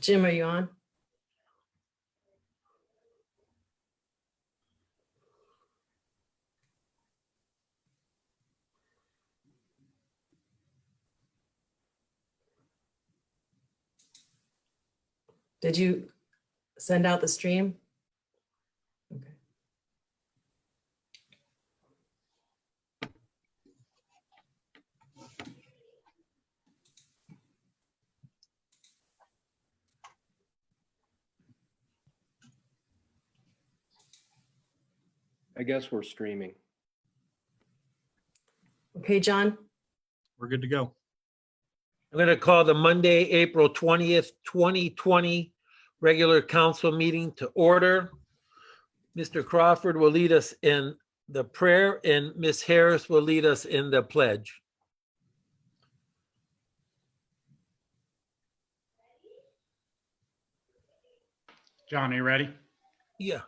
Jim, are you on? Did you send out the stream? Okay. I guess we're streaming. Okay, John? We're good to go. I'm going to call the Monday, April 20th, 2020 regular council meeting to order. Mr. Crawford will lead us in the prayer and Ms. Harris will lead us in the pledge. John, are you ready? Yeah.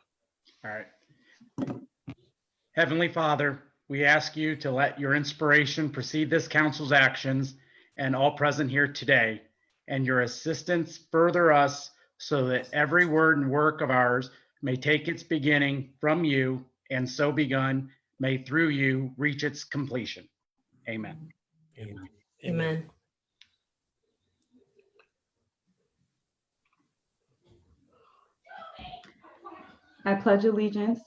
All right. Heavenly Father, we ask you to let your inspiration precede this council's actions and all present here today, and your assistance further us so that every word and work of ours may take its beginning from you, and so begun, may through you reach its completion. Amen. Amen. Amen. I pledge allegiance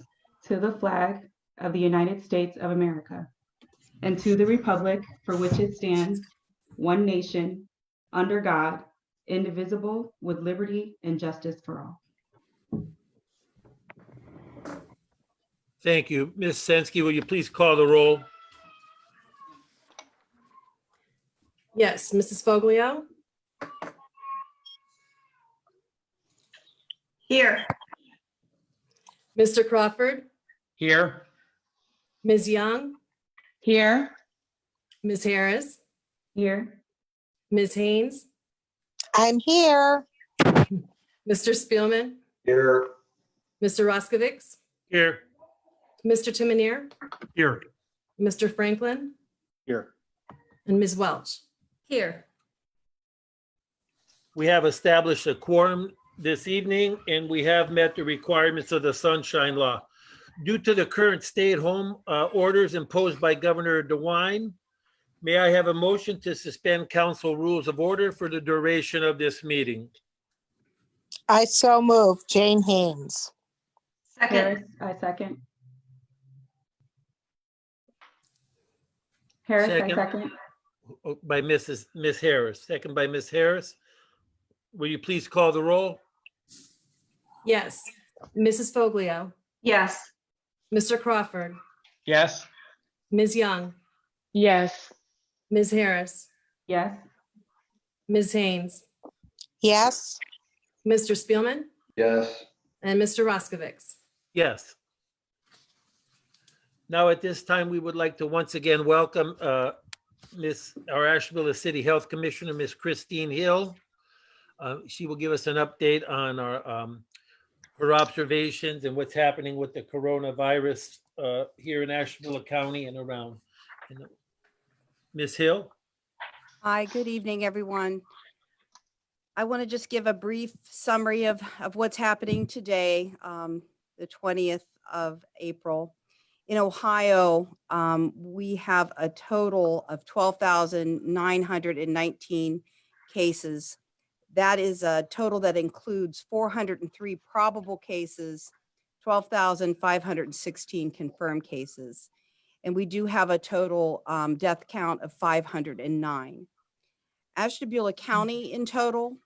to the flag of the United States of America and to the republic for which it stands, one nation, under God, indivisible, with liberty and justice for all. Thank you. Ms. Sensky, will you please call the roll? Yes, Mrs. Foglio? Here. Mr. Crawford? Here. Ms. Young? Here. Ms. Harris? Here, Ms. Haynes? I'm here. Mr. Spielman? Here. Mr. Roskovich? Here. Mr. Timonier? Here. Mr. Franklin? Here. And Ms. Welch? Here. We have established a quorum this evening and we have met the requirements of the Sunshine Law. Due to the current stay-at-home orders imposed by Governor DeWine, may I have a motion to suspend council rules of order for the duration of this meeting? I so move. Jane Haynes. Harris, I second. Harris, Second. I second. By Ms. Harris, second by Ms. Harris. Will you please call the roll? Yes. Mrs. Foglio? Yes. Mr. Crawford? Yes. Ms. Young? Yes. Ms. Harris? Yes, Ms. Haynes? Yes. Mr. Spielman? Yes. And Mr. Roskovich? Yes. Now, at this time, we would like to once again welcome our Ashtabula City Health Commissioner, Ms. Christine Hill. She will give us an update on her observations and what's happening with the coronavirus here in Ashtabula County and around. Ms. Hill? Hi, good evening, everyone. I want to just give a brief summary of what's happening today, the 20th of April. In Ohio, we have a total of 12,919 cases. That is a total that includes 403 probable cases, 12,516 confirmed cases. And we do have a total death count of 509. Ashtabula County in total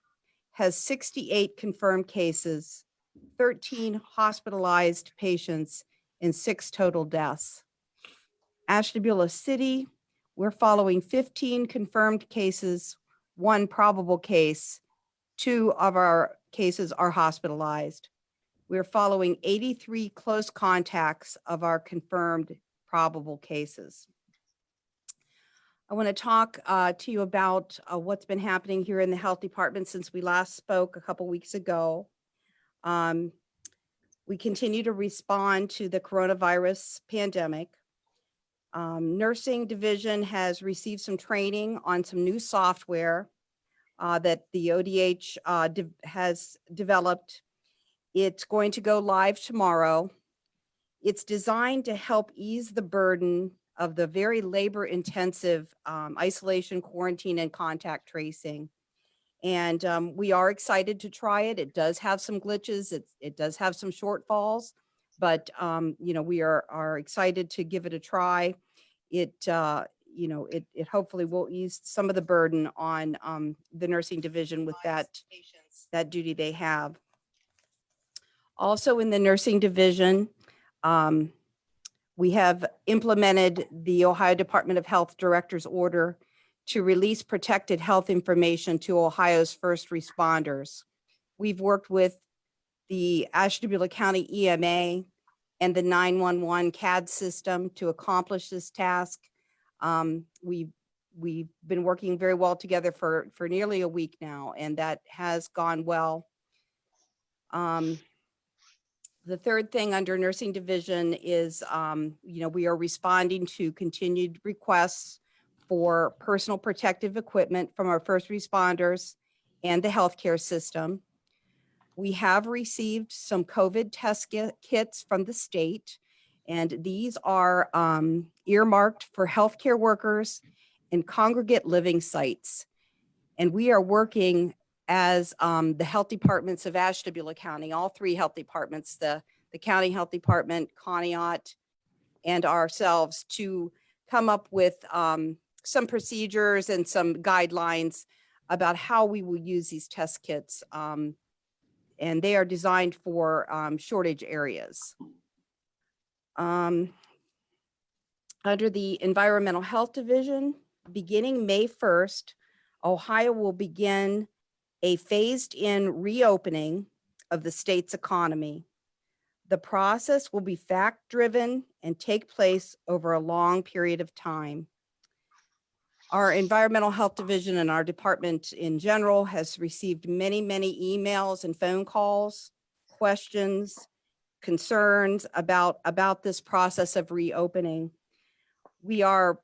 has 68 confirmed cases, 13 hospitalized patients, and 6 total deaths. Ashtabula City, we're following 15 confirmed cases, 1 probable case, 2 of our cases are hospitalized. We're following 83 close contacts of our confirmed probable cases. I want to talk to you about what's been happening here in the health department since we last spoke a couple weeks ago. We continue to respond to the coronavirus pandemic. Nursing division has received some training on some new software. that the ODH has developed. It's going to go live tomorrow. It's designed to help ease the burden of the very labor-intensive isolation, quarantine, and contact tracing. And we are excited to try it. It does have some glitches. It does have some shortfalls, but we are excited to give it a try. It hopefully will ease some of the burden on the nursing division with that duty they have. Also in the nursing division, we have implemented the Ohio Department of Health Director's order to release protected health information to Ohio's first responders. We've worked with the Ashtabula County EMA and the 911 CAD system to accomplish this task. We've been working very well together for nearly a week now, and that has gone well. The third thing under nursing division is, we are responding to continued requests for personal protective equipment from our first responders and the healthcare system. We have received some COVID test kits from the state, and these are earmarked for healthcare workers and congregate living sites. And we are working as the health departments of Ashtabula County, all three health departments, the county health department, Conneaut, and ourselves, to come up with some procedures and some guidelines about how we will use these test kits. And they are designed for shortage areas. Under the Environmental Health Division, beginning May 1st, Ohio will begin a phased-in reopening of the state's economy. The process will be fact-driven and take place over a long period of time. Our Environmental Health Division and our department in general has received many, many emails and phone calls, questions, concerns about this process of reopening. We are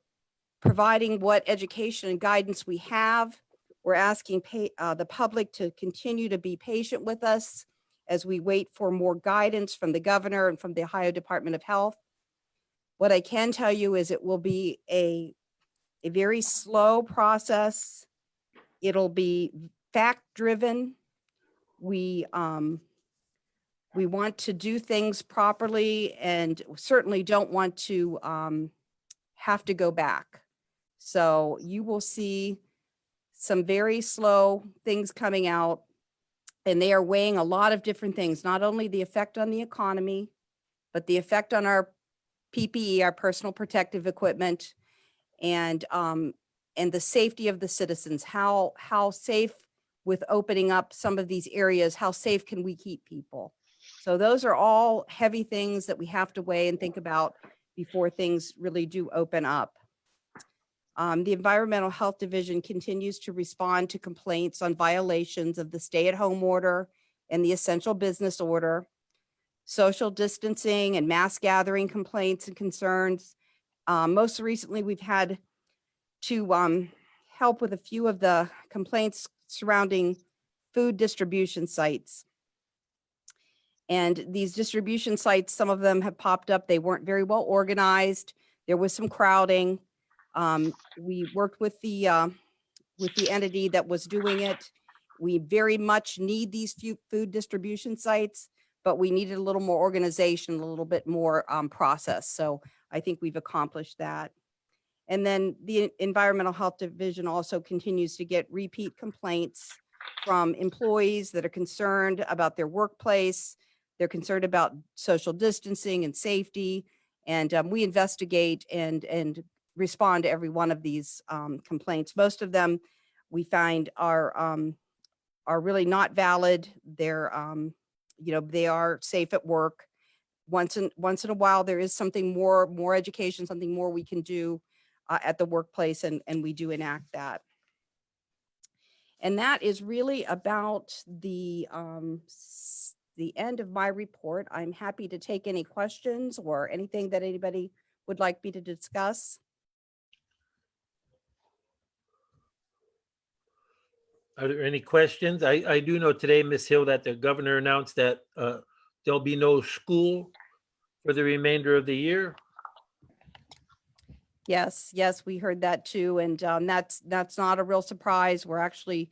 providing what education and guidance we have. We're asking the public to continue to be patient with us as we wait for more guidance from the governor and from the Ohio Department of Health. What I can tell you is it will be a very slow process. It'll be fact-driven. We want to do things properly and certainly don't want to have to go back. So you will see some very slow things coming out, and they are weighing a lot of different things, not only the effect on the economy, but the effect on our PPE, our personal protective equipment, and the safety of the citizens. How safe, with opening up some of these areas, how safe can we keep people? So those are all heavy things that we have to weigh and think about before things really do open up. The Environmental Health Division continues to respond to complaints on violations of the stay-at-home order and the essential business order, social distancing and mass gathering complaints and concerns. Most recently, we've had to help with a few of the complaints surrounding food distribution sites. And these distribution sites, some of them have popped up. They weren't very well organized. There was some crowding. We worked with the entity that was doing it. We very much need these few food distribution sites, but we needed a little more organization, a little bit more process. So I think we've accomplished that. And then the Environmental Health Division also continues to get repeat complaints from employees that are concerned about their workplace. They're concerned about social distancing and safety. And we investigate and respond to every one of these complaints. Most of them we find are really not valid. They're, they are safe at work. Once in a while, there is something more education, something more we can do at the workplace, and we do enact that. And that is really about the end of my report. I'm happy to take any questions or anything that anybody would like me to discuss. Are there any questions? I do know today, Ms. Hill, that the governor announced that there'll be no school for the remainder of the year. Yes, yes, we heard that too. And that's not a real surprise. We're actually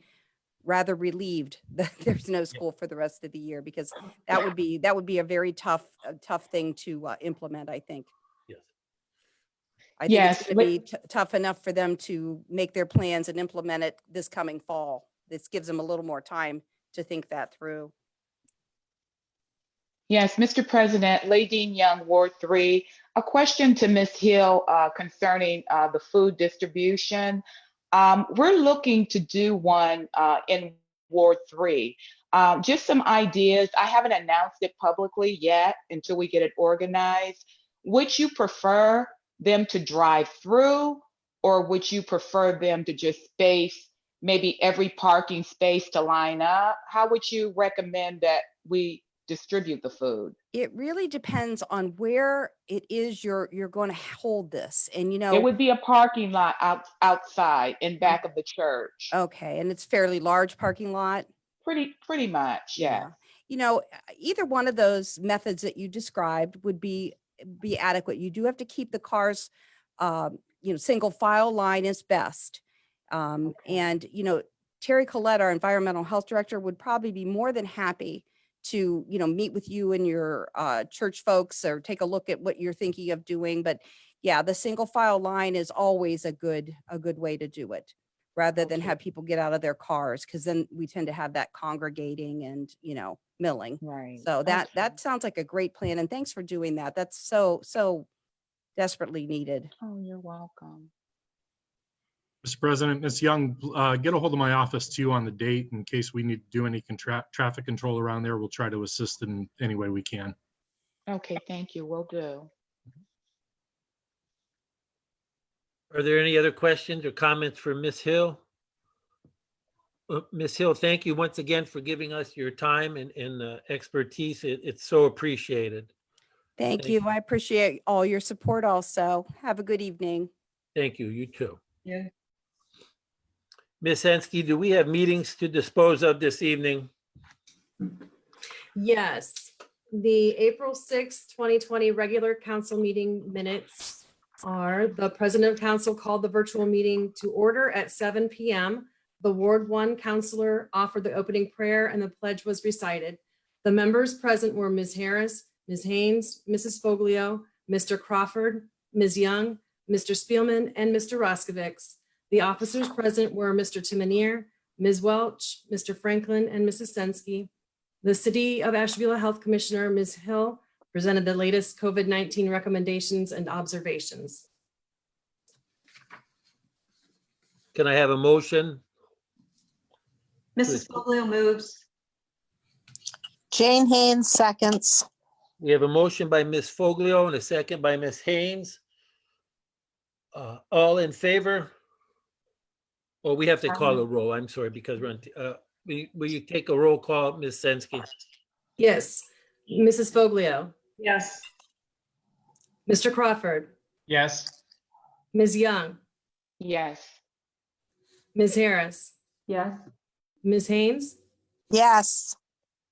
rather relieved that there's no school for the rest of the year, because that would be a very tough thing to implement, I think. Yes. I think it's Yes, going to be tough enough for them to make their plans and implement it this coming fall. This gives them a little more time to think that through. Yes, Mr. President, Ladine Young, Ward 3. A question to Ms. Hill concerning the food distribution. We're looking to do one in Ward 3. Just some ideas. I haven't announced it publicly yet until we get it organized. Would you prefer them to drive through, or would you prefer them to just space maybe every parking space to line up? How would you recommend that we distribute the food? It really depends on where it is you're going to hold this. And, It would be a parking lot outside in back of the church. okay, and it's fairly large parking lot. Pretty much, yeah. Either one of those methods that you described would be adequate. You do have to keep the cars, single file line is best. And, Terry Collette, our environmental health director, would probably be more than happy to, meet with you and your church folks, or take a look at what you're thinking of doing. But yeah, the single file line is always a good way to do it, rather than have people get out of their cars, because then we tend to have that congregating and, milling. Right. So that sounds like a great plan. And thanks for doing that. That's so desperately needed. Oh, you're welcome. Mr. President, Ms. Young, get a hold of my office too on the date in case we need to do any traffic control around there. We'll try to assist in any way we can. Okay, thank you. Will do. Are there any other questions or comments for Ms. Hill? Ms. Hill, thank you once again for giving us your time and expertise. It's so appreciated. Thank you. I appreciate all your support also. Have a good evening. Thank you. You too. Yeah. Ms. Hensky, do we have meetings to dispose of this evening? Yes, the April 6th, 2020 regular council meeting minutes are: the president of council called the virtual meeting to order at 7 p.m. The Ward 1 councilor offered the opening prayer and the pledge was recited. The members present were Ms. Harris, Ms. Haynes, Mrs. Foglio, Mr. Crawford, Ms. Young, Mr. Spielman, and Mr. Roskovich. The officers present were Mr. Timonier, Ms. Welch, Mr. Franklin, and Mrs. Sensky. The City of Ashtabula Health Commissioner, Ms. Hill, presented the latest COVID-19 recommendations and observations. Can I have a motion? Mrs. Foglio moves. Jane Haynes seconds. We have a motion by Ms. Foglio and a second by Ms. Haynes. All in favor? Or we have to call a roll, I'm sorry, because we're on, will you take a roll call, Ms. Sensky? Yes, Mrs. Foglio, Yes. Mr. Crawford, Yes. Ms. Young, Yes. Ms. Harris, Yes. Ms. Haynes, Yes.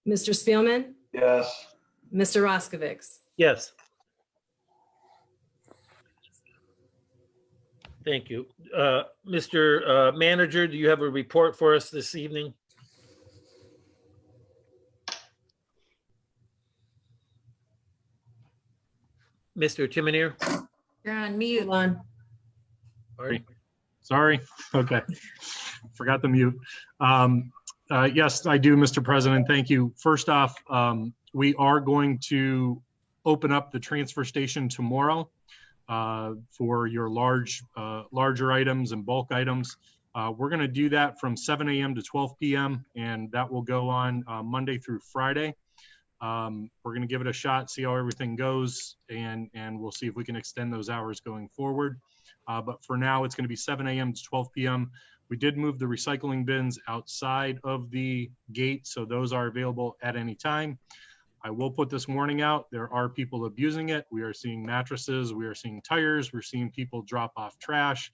Mr. Spielman, Yes. Mr. Roskovich. Yes. Thank you. Mr. Manager, do you have a report for us this evening? Mr. Timonier? You're on mute. Sorry. Okay. Forgot the mute. Yes, I do, Mr. President. Thank you. First off, we are going to open up the transfer station tomorrow for your larger items and bulk items. We're going to do that from 7 a.m. to 12 p.m. and that will go on Monday through Friday. We're going to give it a shot, see how everything goes, and we'll see if we can extend those hours going forward. But for now, it's going to be 7 a.m. to 12 p.m. We did move the recycling bins outside of the gate, so those are available at any time. I will put this warning out. There are people abusing it. We are seeing mattresses. We are seeing tires. We're seeing people drop off trash.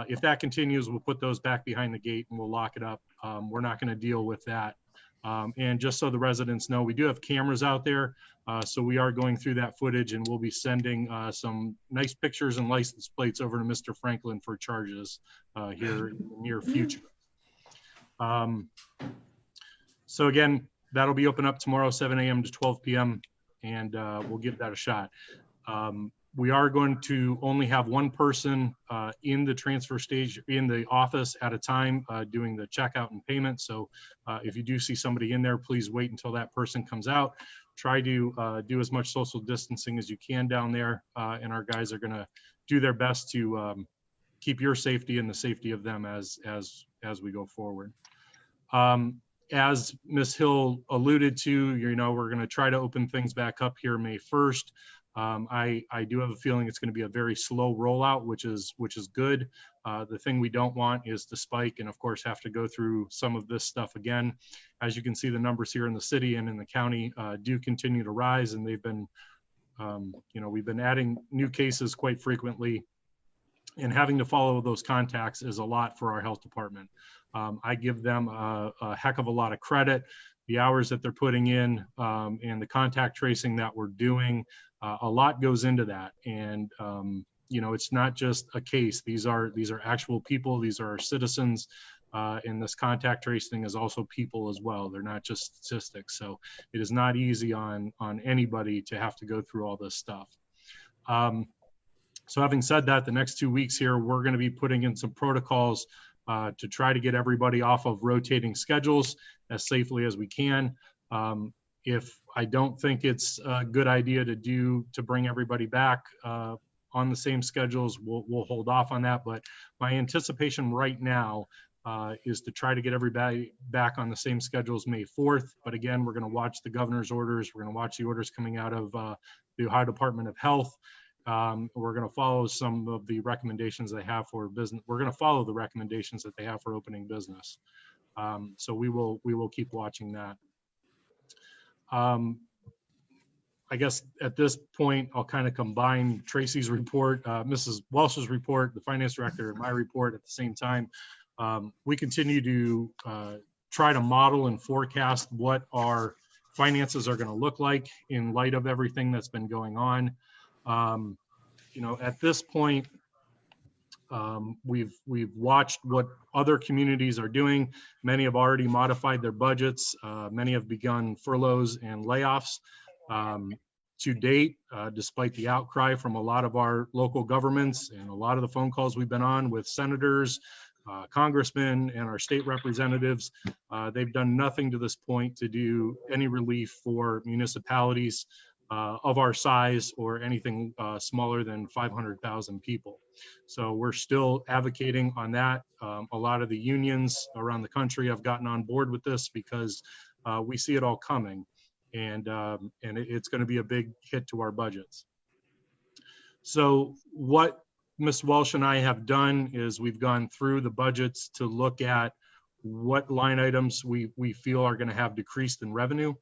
If that continues, we'll put those back behind the gate and we'll lock it up we're not going to deal with that. And just so the residents know, we do have cameras out there. So we are going through that footage, and we'll be sending some nice pictures and license plates over to Mr. Franklin for charges here in the near future. So again, that'll be open up tomorrow, 7 a.m. to 12 p.m. and we'll give that a shot. We are going to only have one person in the transfer stage in the office at a time doing the checkout and payment. So if you do see somebody in there, please wait until that person comes out. Try to do as much social distancing as you can down there, and our guys are going to do their best to keep your safety and the safety of them as we go forward. As Ms. Hill alluded to, we're going to try to open things back up here May 1st. I do have a feeling it's going to be a very slow rollout, which is good. The thing we don't want is to spike and, of course, have to go through some of this stuff again. As you can see, the numbers here in the city and in the county do continue to rise, and they've been, we've been adding new cases quite frequently, and having to follow those contacts is a lot for our health department. I give them a heck of a lot of credit. The hours that they're putting in and the contact tracing that we're doing, a lot goes into that. And, it's not just a case. These are actual people. These are our citizens. And this contact tracing is also people as well. They're not just statistics. So it is not easy on anybody to have to go through all this stuff. So having said that, the next 2 weeks here, we're going to be putting in some protocols to try to get everybody off of rotating schedules as safely as we can. If I don't think it's a good idea to bring everybody back on the same schedules, we'll hold off on that. But my anticipation right now is to try to get everybody back on the same schedules May 4th. But again, we're going to watch the governor's orders. We're going to watch the orders coming out of the Ohio Department of Health. We're going to follow some of the recommendations they have for business. We're going to follow the recommendations that they have for opening business. So we will keep watching that. I guess at this point, I'll kind of combine Tracy's report, Mrs. Welsh's report, the finance director, and my report at the same time. We continue to try to model and forecast what our finances are going to look like in light of everything that's been going on. At this point, we've watched what other communities are doing. Many have already modified their budgets. Many have begun furloughs and layoffs. To date, despite the outcry from a lot of our local governments and a lot of the phone calls we've been on with senators, congressmen, and our state representatives, they've done nothing to this point to do any relief for municipalities of our size or anything smaller than 500,000 people. So we're still advocating on that. A lot of the unions around the country have gotten on board with this because we see it all coming, and it's going to be a big hit to our budgets. So what Ms. Welsh and I have done is we've gone through the budgets to look at what line items we feel are going to have decreased in revenue.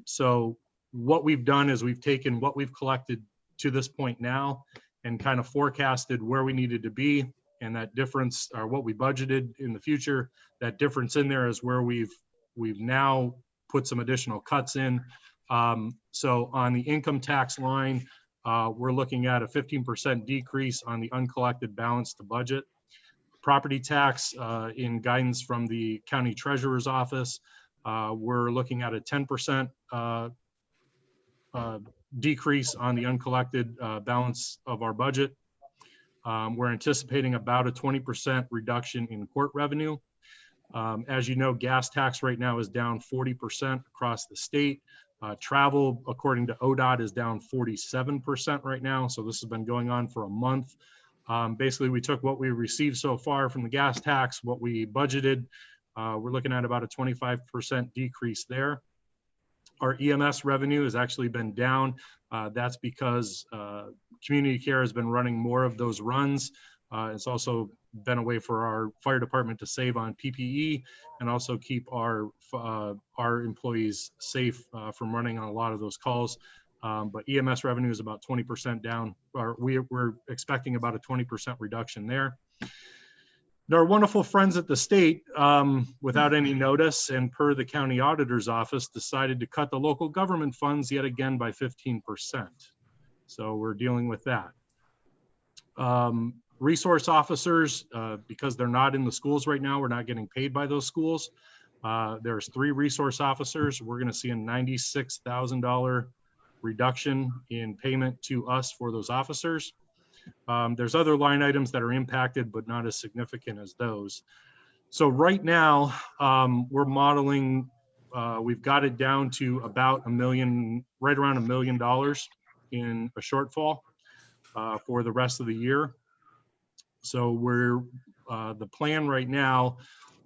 So what we've done is we've taken what we've collected to this point now and kind of forecasted where we needed to be, and that difference, or what we budgeted in the future, that difference in there is where we've now put some additional cuts in. So on the income tax line, we're looking at a 15% decrease on the uncollected balance to budget. Property tax, in guidance from the county treasurer's office, we're looking at a 10% decrease on the uncollected balance of our budget. We're anticipating about a 20% reduction in court revenue. As you know, gas tax right now is down 40% across the state. Travel, according to ODOT, is down 47% right now. So this has been going on for a month. Basically, we took what we received so far from the gas tax, what we budgeted. We're looking at about a 25% decrease there. Our EMS revenue has actually been down. That's because community care has been running more of those runs. It's also been a way for our fire department to save on PPE and also keep our employees safe from running on a lot of those calls. But EMS revenue is about 20% down, or we're expecting about a 20% reduction there. Our wonderful friends at the state, without any notice and per the county auditor's office, decided to cut the local government funds yet again by 15%. So we're dealing with that. Resource officers, because they're not in the schools right now, we're not getting paid by those schools. There's 3 resource officers. We're going to see a $96,000 reduction in payment to us for those officers. There's other line items that are impacted, but not as significant as those. So right now, we're modeling, we've got it down to about $1 million, right around $1 million in a shortfall for the rest of the year. So we're, the plan right now,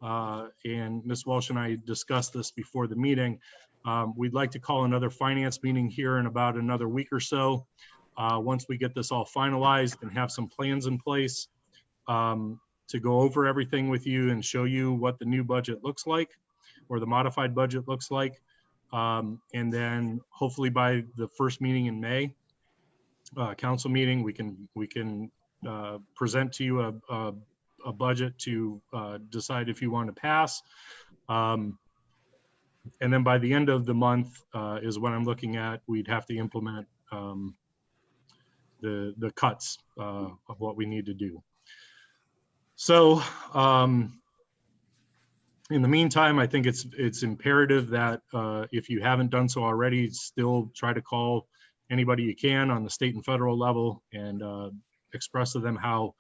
and Ms. Walsh and I discussed this before the meeting, we'd like to call another finance meeting here in about another week or so. Once we get this all finalized and have some plans in place to go over everything with you and show you what the new budget looks like, or the modified budget looks like. And then hopefully by the first meeting in May, council meeting, we can present to you a budget to decide if you want to pass. And then by the end of the month is when I'm looking at, we'd have to implement the cuts of what we need to do. So in the meantime, I think it's imperative that if you haven't done so already, still try to call anybody you can on the state and federal level and express to them how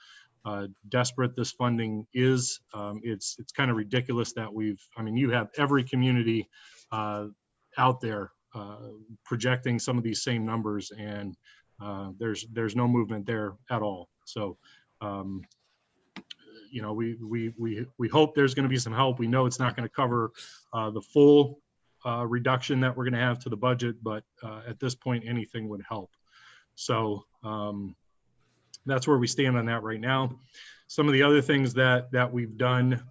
desperate this funding is. It's kind of ridiculous that you have every community out there projecting some of these same numbers, and there's no movement there at all. So, we hope there's going to be some help. We know it's not going to cover the full reduction that we're going to have to the budget, but at this point, anything would help. So that's where we stand on that right now. Some of the other things that we've done,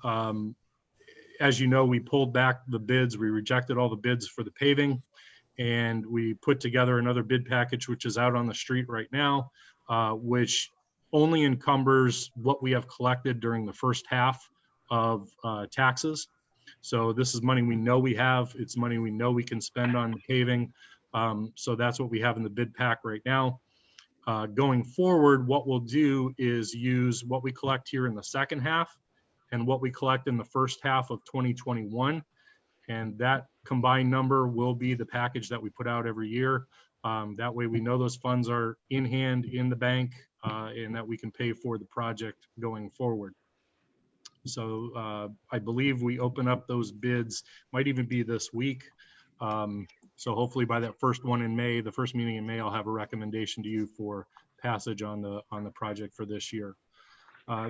as you know, we pulled back the bids. We rejected all the bids for the paving, and we put together another bid package, which is out on the street right now, which only encumbers what we have collected during the first half of taxes. So this is money we know we have. It's money we know we can spend on paving. So that's what we have in the bid pack right now. Going forward, what we'll do is use what we collect here in the second half and what we collect in the first half of 2021. And that combined number will be the package that we put out every year. That way we know those funds are in hand in the bank, and that we can pay for the project going forward. So I believe we open up those bids, might even be this week. So hopefully by that first one in May, the first meeting in May, I'll have a recommendation to you for passage on the project for this year.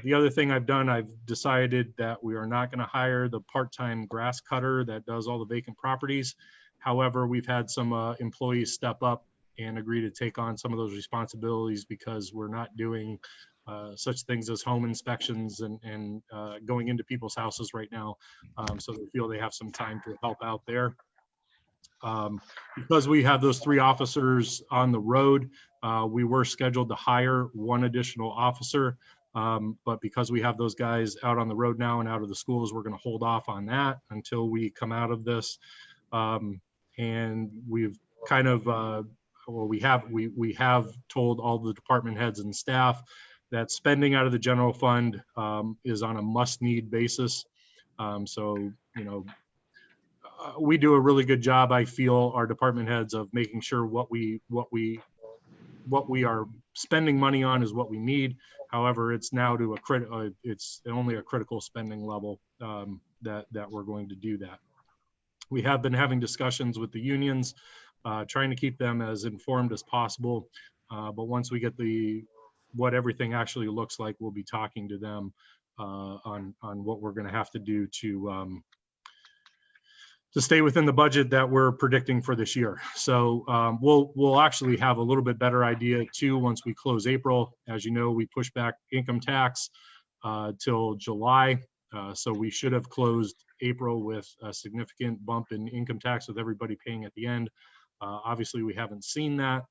The other thing I've done, I've decided that we are not going to hire the part-time grass cutter that does all the vacant properties. However, we've had some employees step up and agree to take on some of those responsibilities because we're not doing such things as home inspections and going into people's houses right now. So they feel they have some time to help out there. Because we have those 3 officers on the road, we were scheduled to hire 1 additional officer. But because we have those guys out on the road now and out of the schools, we're going to hold off on that until we come out of this. And we've kind of, we have told all the department heads and staff that spending out of the general fund is on a must-need basis. So, we do a really good job, I feel, our department heads, of making sure what we are spending money on is what we need. However, it's now to it's only a critical spending level that we're going to do that. We have been having discussions with the unions, trying to keep them as informed as possible. But once we get what everything actually looks like, we'll be talking to them on what we're going to have to do to stay within the budget that we're predicting for this year. So we'll actually have a little bit better idea too once we close April. As you know, we pushed back income tax till July. So we should have closed April with a significant bump in income tax with everybody paying at the end. Obviously, we haven't seen that.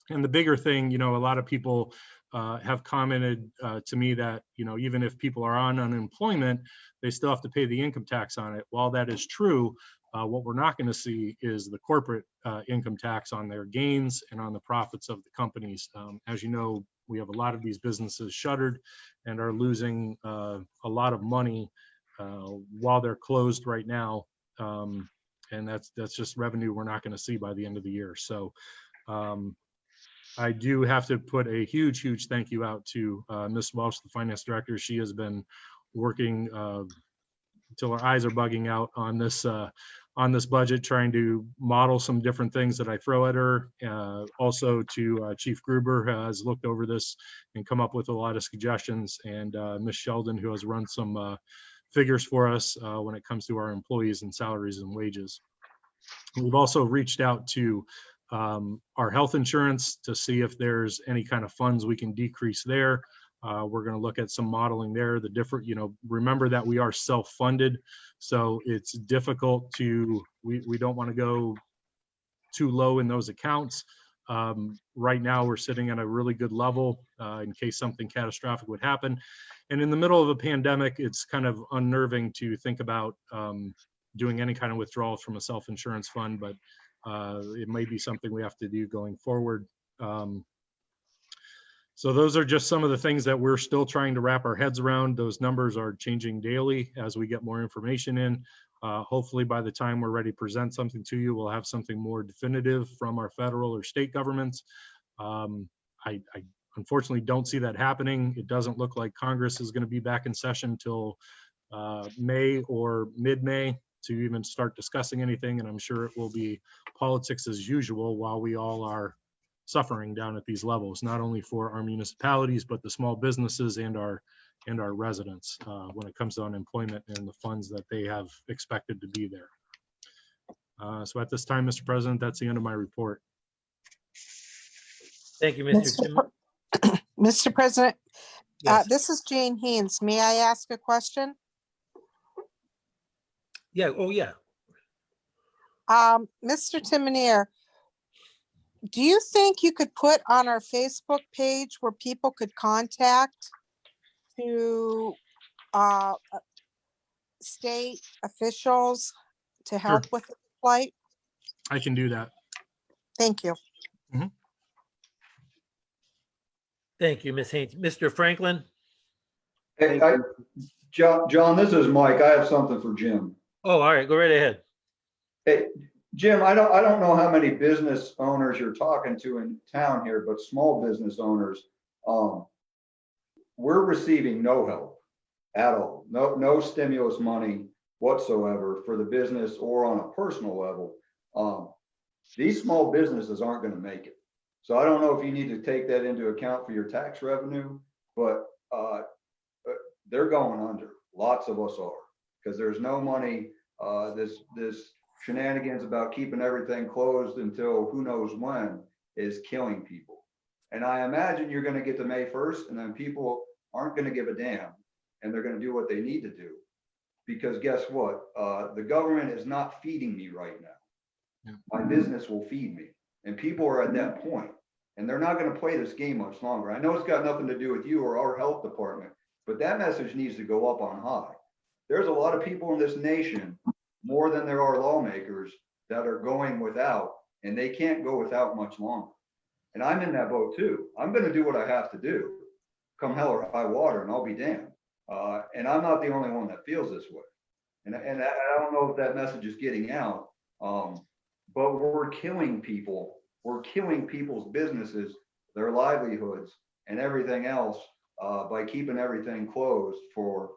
And the bigger thing, a lot of people have commented to me that, you know, even if people are on unemployment, they still have to pay the income tax on it. While that is true, what we're not going to see is the corporate income tax on their gains and on the profits of the companies. As you know, we have a lot of these businesses shuttered and are losing a lot of money while they're closed right now. And that's just revenue we're not going to see by the end of the year. So I do have to put a huge thank you out to Ms. Welsh, the finance director. She has been working till her eyes are bugging out on this budget, trying to model some different things that I throw at her. Also to Chief Gruber, who has looked over this and come up with a lot of suggestions, and Ms. Sheldon, who has run some figures for us when it comes to our employees and salaries and wages. We've also reached out to our health insurance to see if there's any kind of funds we can decrease there. We're going to look at some modeling there. The different, you know, remember that we are self-funded, so it's difficult to, we don't want to go too low in those accounts. Right now, we're sitting at a really good level in case something catastrophic would happen. And in the middle of a pandemic, it's kind of unnerving to think about doing any kind of withdrawals from a self-insurance fund, but it may be something we have to do going forward. So those are just some of the things that we're still trying to wrap our heads around. Those numbers are changing daily as we get more information in. Hopefully by the time we're ready to present something to you, we'll have something more definitive from our federal or state governments. I unfortunately don't see that happening. It doesn't look like Congress is going to be back in session until May or mid-May to even start discussing anything. And I'm sure it will be politics as usual while we all are suffering down at these levels, not only for our municipalities, but the small businesses and our residents when it comes to unemployment and the funds that they have expected to be there. So at this time, Mr. President, that's the end of my report. Thank you, Mr. Tim. Mr. President, Yes. this is Jane Haynes. May I ask a question? Yeah. Oh, yeah. Mr. Timonier, do you think you could put on our Facebook page where people could contact to state officials to help with the flight? I can do that. Thank you. Thank you, Ms. Haynes. Mr. Franklin? Hey, John, this is Mike. I have something for Jim. Oh, all right, go right ahead. Hey, Jim, I don't know how many business owners you're talking to in town here, but small business owners, we're receiving no help at all. No stimulus money whatsoever for the business or on a personal level. These small businesses aren't going to make it. So I don't know if you need to take that into account for your tax revenue, but they're going under. Lots of us are, because there's no money. This shenanigans about keeping everything closed until who knows when is killing people. And I imagine you're going to get to May 1st, and then people aren't going to give a damn, and they're going to do what they need to do. Because guess what? The government is not feeding me right now. My business will feed me. And people are at that point, and they're not going to play this game much longer. I know it's got nothing to do with you or our health department, but that message needs to go up on high. There's a lot of people in this nation, more than there are lawmakers, that are going without, and they can't go without much longer. And I'm in that boat too. I'm going to do what I have to do, come hell or high water, and I'll be damned. And I'm not the only one that feels this way. And I don't know if that message is getting out, but we're killing people. We're killing people's businesses, their livelihoods, and everything else by keeping everything closed for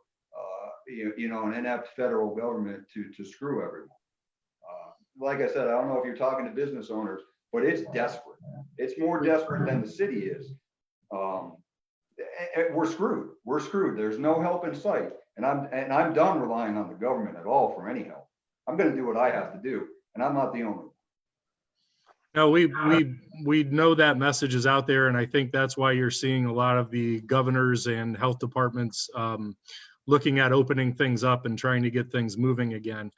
an inept federal government to screw everyone. Like I said, I don't know if you're talking to business owners, but it's desperate. It's more desperate than the city is. We're screwed. We're screwed. There's no help in sight, and I'm done relying on the government at all for any help. I'm going to do what I have to do, and I'm not the only one. No, we know that message is out there, and I think that's why you're seeing a lot of the governors and health departments looking at opening things up and trying to get things moving again.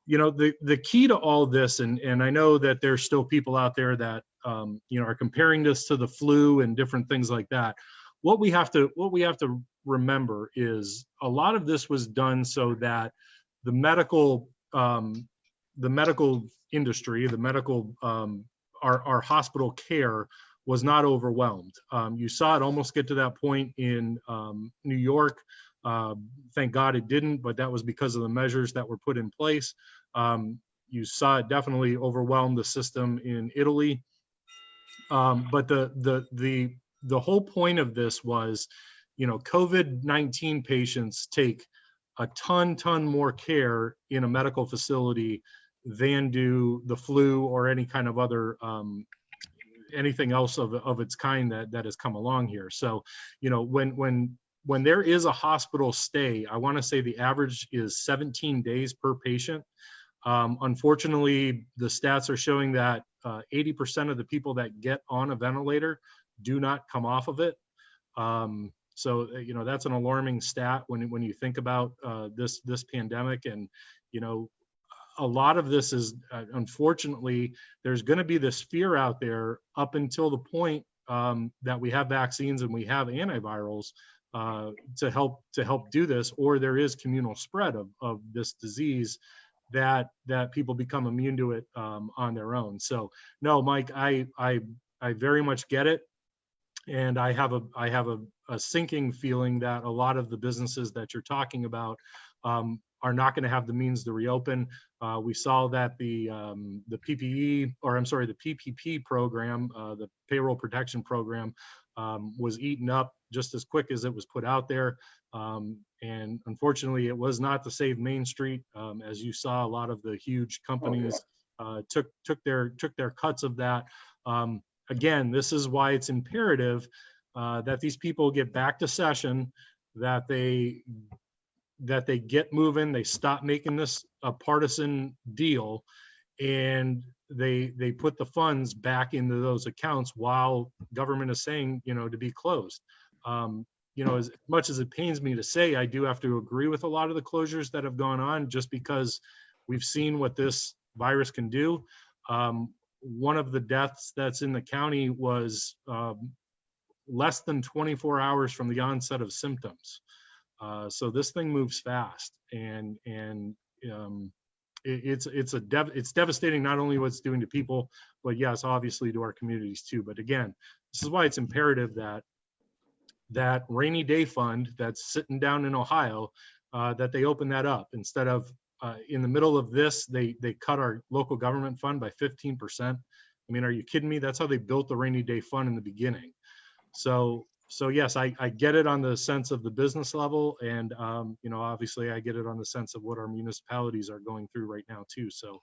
You know, the key to all this, and I know that there's still people out there that are comparing this to the flu and different things like that. what we have to remember is a lot of this was done so that the medical industry, our hospital care was not overwhelmed. You saw it almost get to that point in New York. Thank God it didn't, but that was because of the measures that were put in place. You saw it definitely overwhelm the system in Italy. But the whole point of this was, COVID-19 patients take a ton more care in a medical facility than do the flu or any kind of other anything else of its kind that has come along here. So, when there is a hospital stay, I want to say the average is 17 days per patient. Unfortunately, the stats are showing that 80% of the people that get on a ventilator do not come off of it. So, that's an alarming stat when you think about this pandemic. And, a lot of this is, unfortunately, there's going to be this fear out there up until the point that we have vaccines and we have antivirals to help do this, or there is communal spread of this disease that people become immune to it on their own. So no, Mike, I very much get it. And I have a sinking feeling that a lot of the businesses that you're talking about are not going to have the means to reopen. We saw that the PPP program, the payroll protection program, was eaten up just as quick as it was put out there. And unfortunately, it was not to save Main Street. As you saw, a lot of the huge companies took their cuts of that. Again, this is why it's imperative that these people get back to session, that they get moving, they stop making this a partisan deal, and they put the funds back into those accounts while government is saying, to be closed. As much as it pains me to say, I do have to agree with a lot of the closures that have gone on, just because we've seen what this virus can do. One of the deaths that's in the county was less than 24 hours from the onset of symptoms. So this thing moves fast, and it's devastating, not only what it's doing to people, but yes, obviously to our communities too. But again, this is why it's imperative that rainy day fund that's sitting down in Ohio, that they open that up instead of in the middle of this, they cut our local government fund by 15%. I mean, are you kidding me? That's how they built the rainy day fund in the beginning. So yes, I get it on the sense of the business level, and obviously I get it on the sense of what our municipalities are going through right now too. So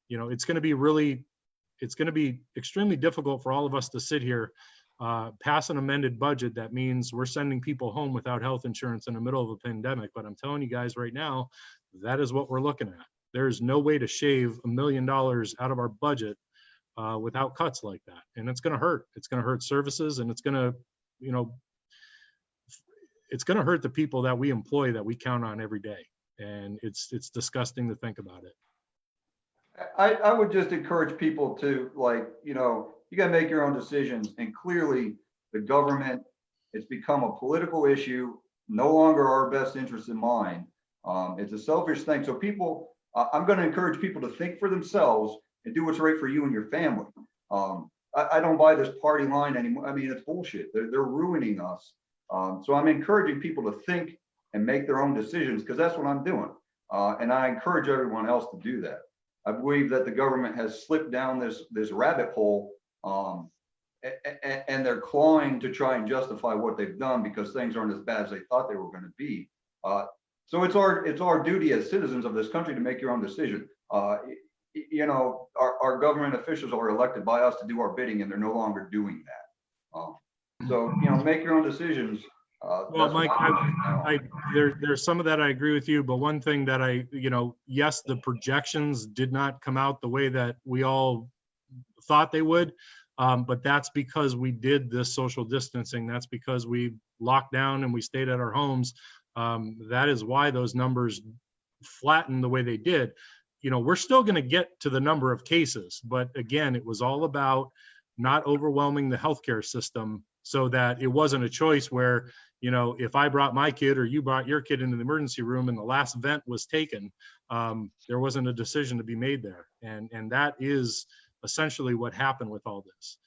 it's going to be extremely difficult for all of us to sit here, pass an amended budget that means we're sending people home without health insurance in the middle of a pandemic. But I'm telling you guys right now, that is what we're looking at. There's no way to shave $1 million out of our budget without cuts like that. And it's going to hurt. It's going to hurt services, and it's going to hurt the people that we employ, that we count on every day. And it's disgusting to think about it. I would just encourage people to, you got to make your own decisions. And clearly the government, it's become a political issue, no longer our best interest in mind. It's a selfish thing. So people, I'm going to encourage people to think for themselves and do what's right for you and your family. I don't buy this party line anymore. I mean, it's bullshit. They're ruining us. So I'm encouraging people to think and make their own decisions, because that's what I'm doing. And I encourage everyone else to do that. I believe that the government has slipped down this rabbit hole, and they're clawing to try and justify what they've done because things aren't as bad as they thought they were going to be. So it's our duty as citizens of this country to make your own decision. Our government officials are elected by us to do our bidding, and they're no longer doing that. So make your own decisions. Well, Mike, there's some of that I agree with you, but one thing that yes, the projections did not come out the way that we all thought they would, but that's because we did this social distancing. That's because we locked down and we stayed at our homes. That is why those numbers flattened the way they did. We're still going to get to the number of cases, but again, it was all about not overwhelming the healthcare system so that it wasn't a choice where, you know, if I brought my kid or you brought your kid into the emergency room and the last vent was taken, there wasn't a decision to be made there. And that is essentially what happened with all this.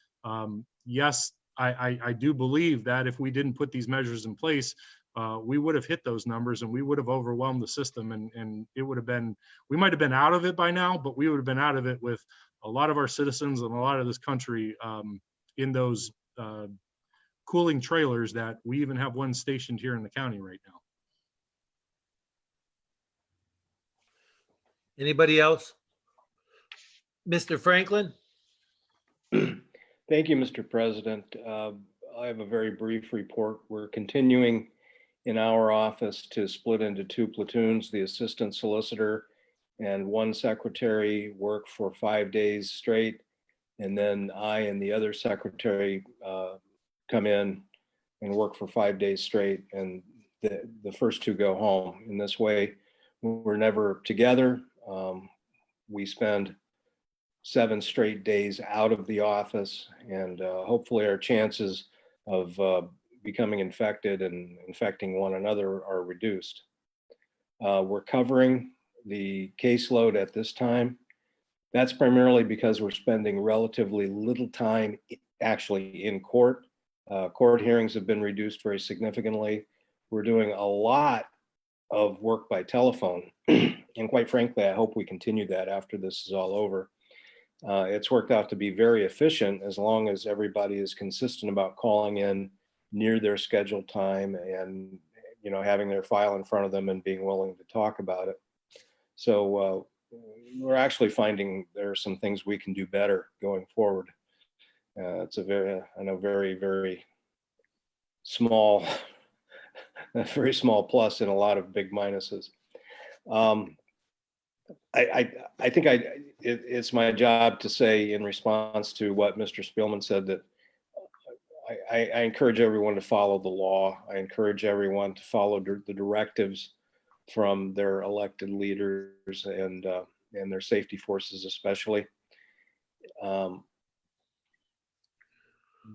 Yes, I do believe that if we didn't put these measures in place, we would have hit those numbers and we would have overwhelmed the system, and it would have been, we might have been out of it by now, but we would have been out of it with a lot of our citizens and a lot of this country in those cooling trailers that we even have one stationed here in the county right now. Anybody else? Mr. Franklin? Thank you, Mr. President. I have a very brief report. We're continuing in our office to split into 2 platoons. The assistant solicitor and 1 secretary work for 5 days straight. And then I and the other secretary come in and work for 5 days straight. And the first 2 go home. In this way, we're never together. We spend 7 straight days out of the office, and hopefully our chances of becoming infected and infecting one another are reduced. We're covering the caseload at this time. That's primarily because we're spending relatively little time actually in court. Court hearings have been reduced very significantly. We're doing a lot of work by telephone. And quite frankly, I hope we continue that after this is all over. It's worked out to be very efficient as long as everybody is consistent about calling in near their scheduled time and, you know, having their file in front of them and being willing to talk about it. So we're actually finding there are some things we can do better going forward. It's a very, I know, very, very small, a very small plus and a lot of big minuses. I think it's my job to say in response to what Mr. Spielman said that I encourage everyone to follow the law. I encourage everyone to follow the directives from their elected leaders and their safety forces, especially.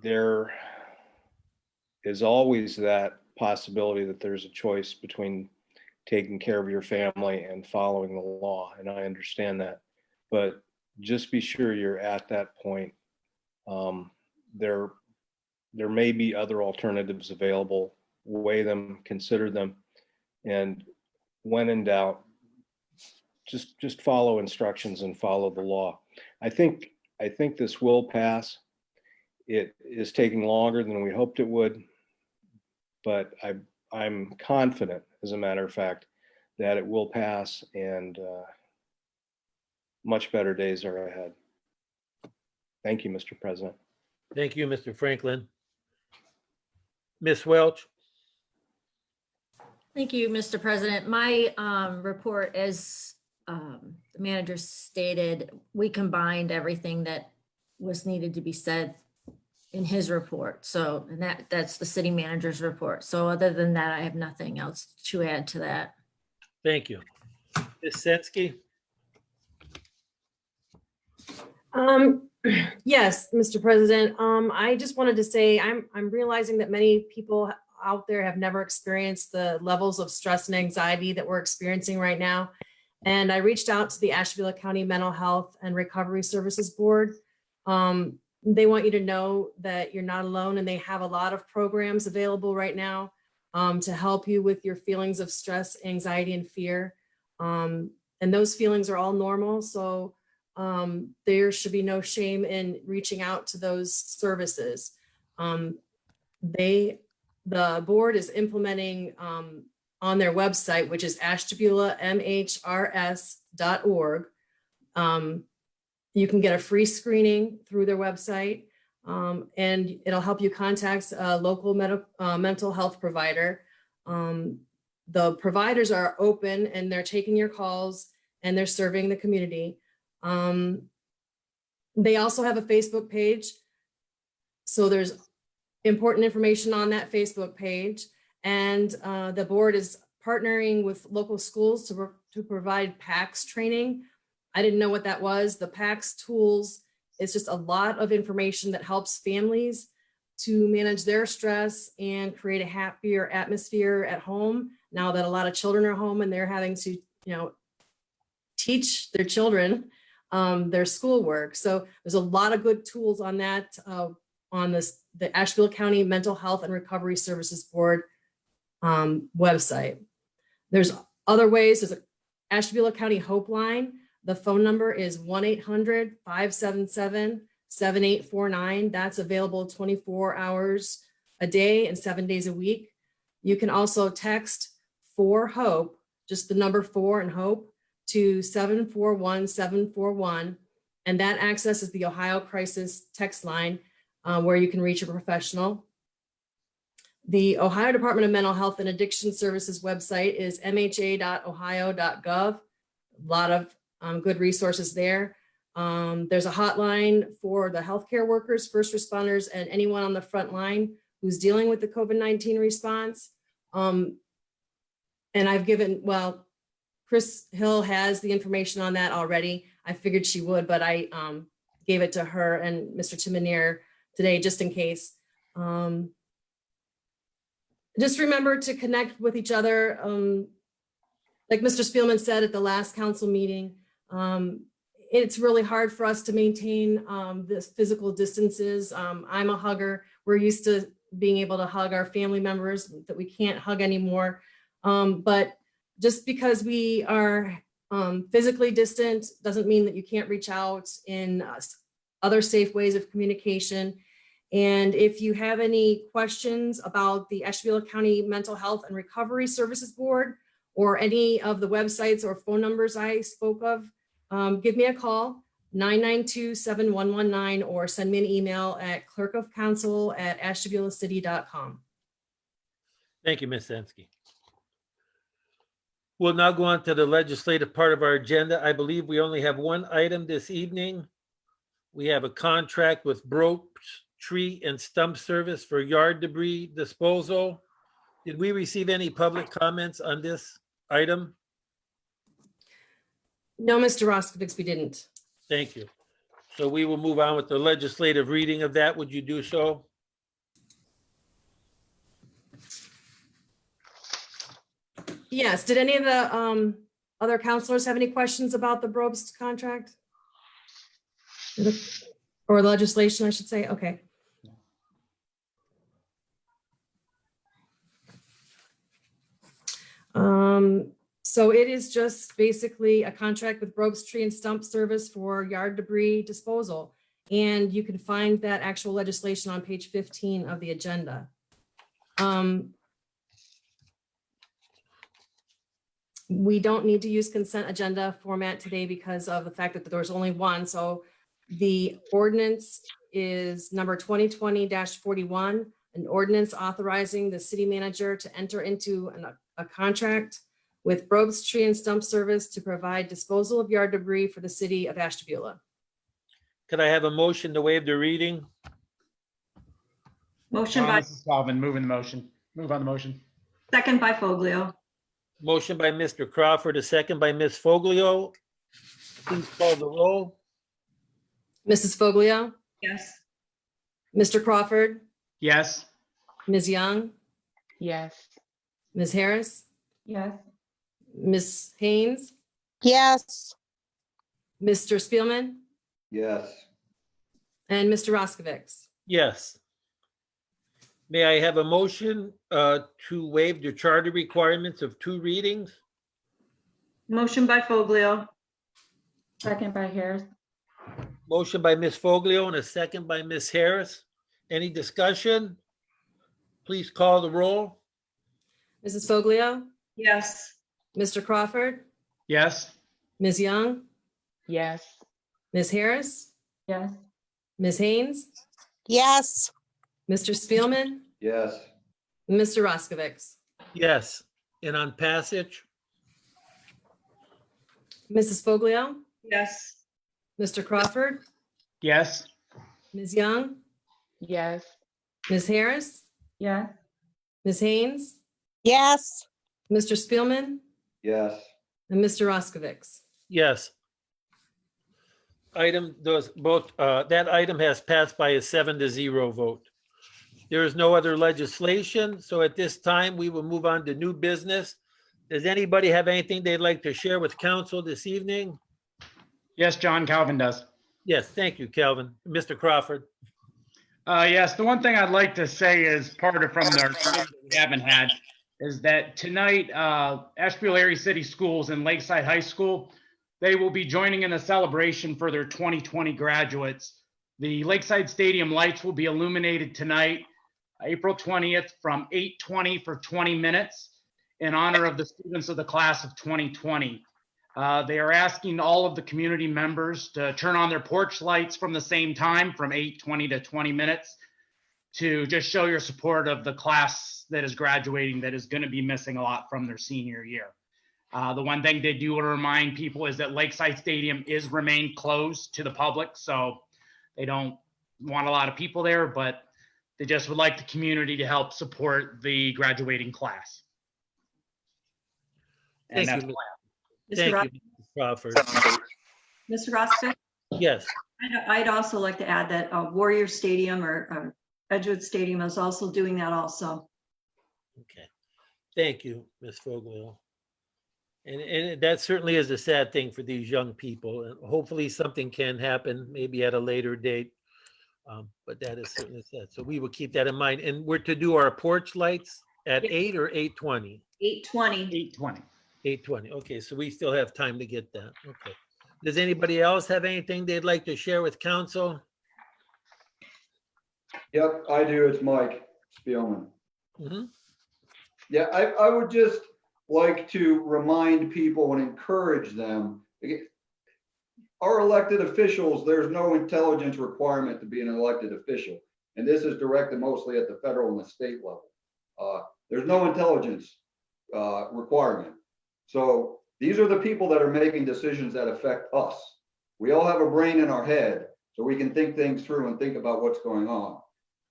There is always that possibility that there's a choice between taking care of your family and following the law, and I understand that. But just be sure you're at that point. There may be other alternatives available. Weigh them, consider them, and when in doubt, just follow instructions and follow the law. I think this will pass. It is taking longer than we hoped it would, but I'm confident, as a matter of fact, that it will pass, and much better days are ahead. Thank you, Mr. President. Thank you, Mr. Franklin. Ms. Welch? Thank you, Mr. President. My report, as the manager stated, we combined everything that was needed to be said in his report. So, and that's the city manager's report. So other than that, I have nothing else to add to that. Thank you. Ms. Sensky? Yes, Mr. President. I just wanted to say I'm realizing that many people out there have never experienced the levels of stress and anxiety that we're experiencing right now. And I reached out to the Ashtabula County Mental Health and Recovery Services Board. They want you to know that you're not alone, and they have a lot of programs available right now to help you with your feelings of stress, anxiety, and fear. And those feelings are all normal. So there should be no shame in reaching out to those services. The board is implementing on their website, which is ashtabulamhrs.org. You can get a free screening through their website, and it'll help you contact a local mental health provider. The providers are open and they're taking your calls and they're serving the community. They also have a Facebook page. So there's important information on that Facebook page. And the board is partnering with local schools to provide PACS training. I didn't know what that was. The PACS tools is just a lot of information that helps families to manage their stress and create a happier atmosphere at home now that a lot of children are home and they're having to, teach their children their schoolwork. So there's a lot of good tools on that, on the Ashtabula County Mental Health and Recovery Services Board website. There's other ways. There's an Ashtabula County Hope Line. The phone number is 1-800-577-7849. That's available 24 hours a day and 7 days a week. You can also text 4HOPE, just the number 4 and HOPE, to 741-741. And that accesses the Ohio Crisis text line where you can reach a professional. The Ohio Department of Mental Health and Addiction Services website is mha.ohio.gov. A lot of good resources there. There's a hotline for the healthcare workers, first responders, and anyone on the front line who's dealing with the COVID-19 response. And I've given, Chris Hill has the information on that already. I figured she would, but I gave it to her and Mr. Timonier today, just in case. Just remember to connect with each other. Like Mr. Spielman said at the last council meeting, it's really hard for us to maintain this physical distances. I'm a hugger. We're used to being able to hug our family members that we can't hug anymore. But just because we are physically distant doesn't mean that you can't reach out in other safe ways of communication. And if you have any questions about the Ashtabula County Mental Health and Recovery Services Board or any of the websites or phone numbers I spoke of, give me a call, 992-7119, or send me an email at clerkofcouncil@ashtabulacity.com. Thank you, Ms. Zensky. We'll now go on to the legislative part of our agenda. I believe we only have one item this evening. We have a contract with Broke Tree and Stump Service for yard debris disposal. Did we receive any public comments on this item? No, Mr. Roskovich, we didn't. Thank you. So we will move on with the legislative reading of that. Would you do so? Yes, did any of the other counselors have any questions about the Brobst contract? Or legislation, I should say, okay. So it is just basically a contract with Brobst Tree and Stump Service for yard debris disposal. And you can find that actual legislation on page 15 of the agenda. We don't need to use consent agenda format today because of the fact that there was only one. So the ordinance is number 2020-41, an ordinance authorizing the city manager to enter into a contract with Brobst Tree and Stump Service to provide disposal of yard debris for the city of Ashtabula. Could I have a motion to waive the reading? Motion by, Mrs. Calvin, moving the motion. Move on the motion. second by Foglio. Motion by Mr. Crawford, a second by Ms. Foglio. Please call the roll. Mrs. Foglio, Yes. Mr. Crawford, Yes. Ms. Young, Yes. Ms. Harris, Yes. Ms. Haynes, yes, Mr. Spielman, Yes. and Mr. Roskovich. Yes. May I have a motion to waive the charter requirements of 2 readings? Motion by Foglio. Second by Harris. Motion by Ms. Foglio and a second by Ms. Harris. Any discussion? Please call the roll. Mrs. Foglio, Yes. Mr. Crawford, Yes. Ms. Young, Yes. Ms. Harris, Yes. Ms. Haynes, yes, Mr. Spielman, Yes. and Mr. Roskovich. Yes. And on passage? Mrs. Foglio, Yes. Mr. Crawford, Yes. Ms. Young, Yes. Ms. Harris, Yes. Ms. Haynes, yes, Mr. Spielman, Yes. and Mr. Roskovich. Yes. That item has passed by a 7-0 vote. There is no other legislation, so at this time, we will move on to new business. Does anybody have anything they'd like to share with council this evening? Yes, John, Calvin does. Yes, thank you, Calvin. Mr. Crawford? Yes, the one thing I'd like to say is part of from the meeting that we haven't had is that tonight, Ashtabula Area City Schools and Lakeside High School, they will be joining in the celebration for their 2020 graduates. The Lakeside Stadium lights will be illuminated tonight, April 20th from 8:20 for 20 minutes in honor of the students of the class of 2020. They are asking all of the community members to turn on their porch lights from the same time, from 8:20 to 20 minutes, to just show your support of the class that is graduating, that is going to be missing a lot from their senior year. The one thing they do want to remind people is that Lakeside Stadium is remained closed to the public, so they don't want a lot of people there, but they just would like the community to help support the graduating class. And Thank that's you. Thank Mr. you, Mr. Crawford. Mr. Roscoe, Yes, I'd also like to add that Warrior Stadium or Edgewood Stadium is also doing that also. okay. Thank you, Ms. Foglio. And that certainly is a sad thing for these young people. And hopefully something can happen maybe at a later date. But that is certainly sad. So we will keep that in mind. And we're to do our porch lights at 8 or 8:20? 8:20. 8:20. 8:20. Okay, so we still have time to get that. Okay. Does anybody else have anything they'd like to share with council? Yep, I do. It's Mike Spielman. Mhm. Yeah, I would just like to remind people and encourage them. Our elected officials, there's no intelligence requirement to be an elected official. And this is directed mostly at the federal and the state level. There's no intelligence requirement. So these are the people that are making decisions that affect us. We all have a brain in our head, so we can think things through and think about what's going on.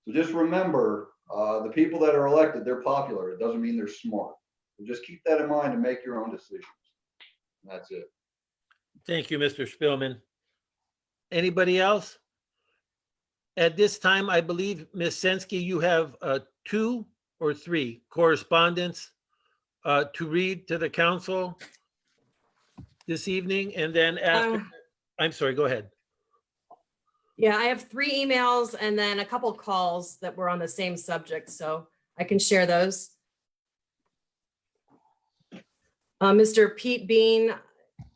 So just remember, the people that are elected, they're popular. It doesn't mean they're smart. So just keep that in mind and make your own decisions. And that's it. Thank you, Mr. Spielman. Anybody else? At this time, I believe, Ms. Sensky, you have 2 or 3 correspondence to read to the council this evening, and then after, I'm sorry, go ahead. Yeah, I have 3 emails and then a couple calls that were on the same subject, so I can share those. Mr. Pete Bean,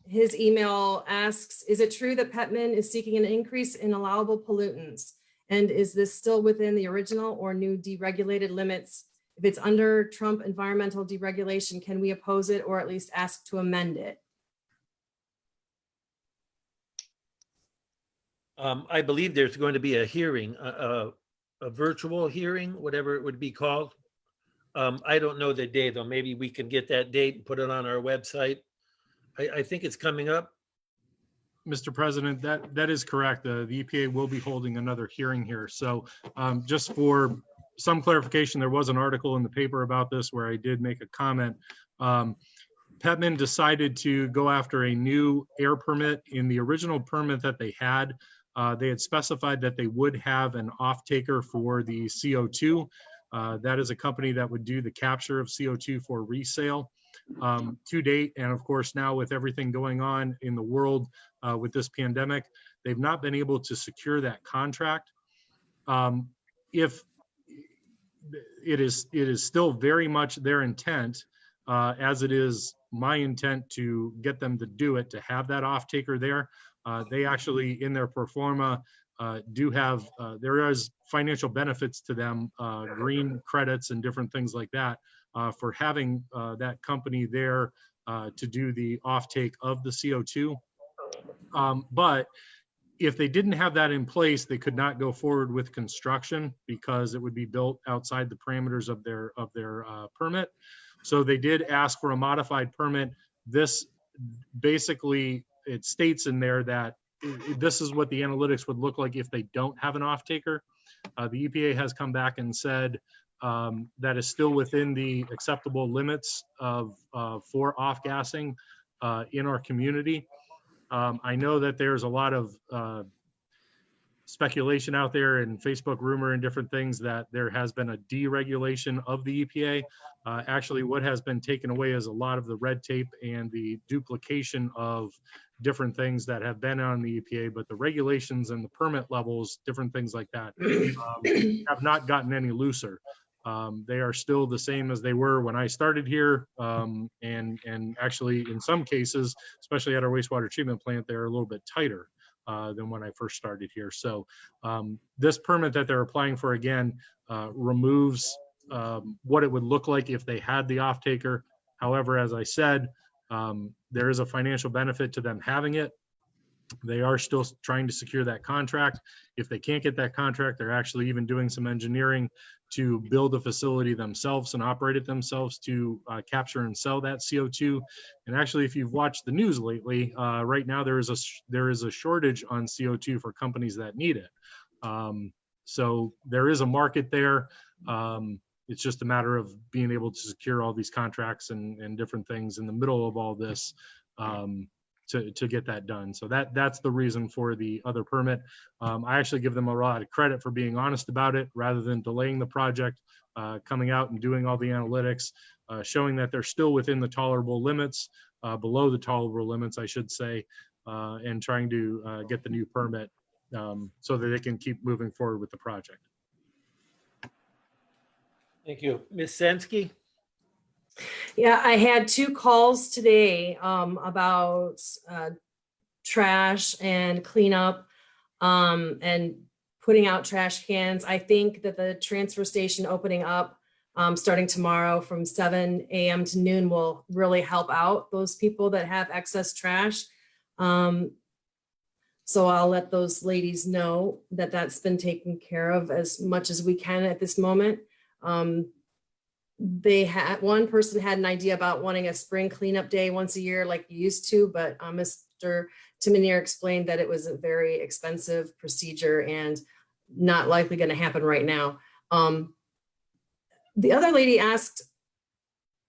his email asks, is it true that Petman is seeking an increase in allowable pollutants? And is this still within the original or new deregulated limits? If it's under Trump environmental deregulation, can we oppose it or at least ask to amend it? I believe there's going to be a hearing, a virtual hearing, whatever it would be called. I don't know the date, though. Maybe we can get that date and put it on our website. I think it's coming up. Mr. President, that is correct. The EPA will be holding another hearing here. So just for some clarification, there was an article in the paper about this where I did make a comment. Petman decided to go after a new air permit. In the original permit that they had specified that they would have an off-taker for the CO2. That is a company that would do the capture of CO2 for resale. To date, and of course now with everything going on in the world with this pandemic, they've not been able to secure that contract. If it is still very much their intent, as it is my intent to get them to do it, to have that off-taker there. They actually, in their pro forma, do have, there is financial benefits to them, green credits and different things like that, for having that company there to do the offtake of the CO2. But if they didn't have that in place, they could not go forward with construction because it would be built outside the parameters of their permit. So they did ask for a modified permit. This basically, it states in there that this is what the analytics would look like if they don't have an off-taker. The EPA has come back and said that is still within the acceptable limits of for off-gassing in our community. I know that there's a lot of speculation out there and Facebook rumor and different things that there has been a deregulation of the EPA. Actually, what has been taken away is a lot of the red tape and the duplication of different things that have been on the EPA, but the regulations and the permit levels, different things like that, have not gotten any looser. They are still the same as they were when I started here. And actually, in some cases, especially at our wastewater treatment plant, they're a little bit tighter than when I first started here. So this permit that they're applying for, again, removes what it would look like if they had the off-taker. However, as I said, there is a financial benefit to them having it. They are still trying to secure that contract. If they can't get that contract, they're actually even doing some engineering to build a facility themselves and operate it themselves to capture and sell that CO2. And actually, if you've watched the news lately, right now there is a shortage on CO2 for companies that need it. So there is a market there. It's just a matter of being able to secure all these contracts and different things in the middle of all this to get that done. So that's the reason for the other permit. I actually give them a lot of credit for being honest about it rather than delaying the project, coming out and doing all the analytics, showing that they're still within the tolerable limits, below the tolerable limits, I should say, and trying to get the new permit so that they can keep moving forward with the project. Thank you. Ms. Sensky? Yeah, I had 2 calls today about trash and cleanup and putting out trash cans. I think that the transfer station opening up starting tomorrow from 7 a.m. to noon will really help out those people that have excess trash. So I'll let those ladies know that that's been taken care of as much as we can at this moment. One person had an idea about wanting a spring cleanup day once a year like you used to, but Mr. Timonier explained that it was a very expensive procedure and not likely going to happen right now. The other lady asked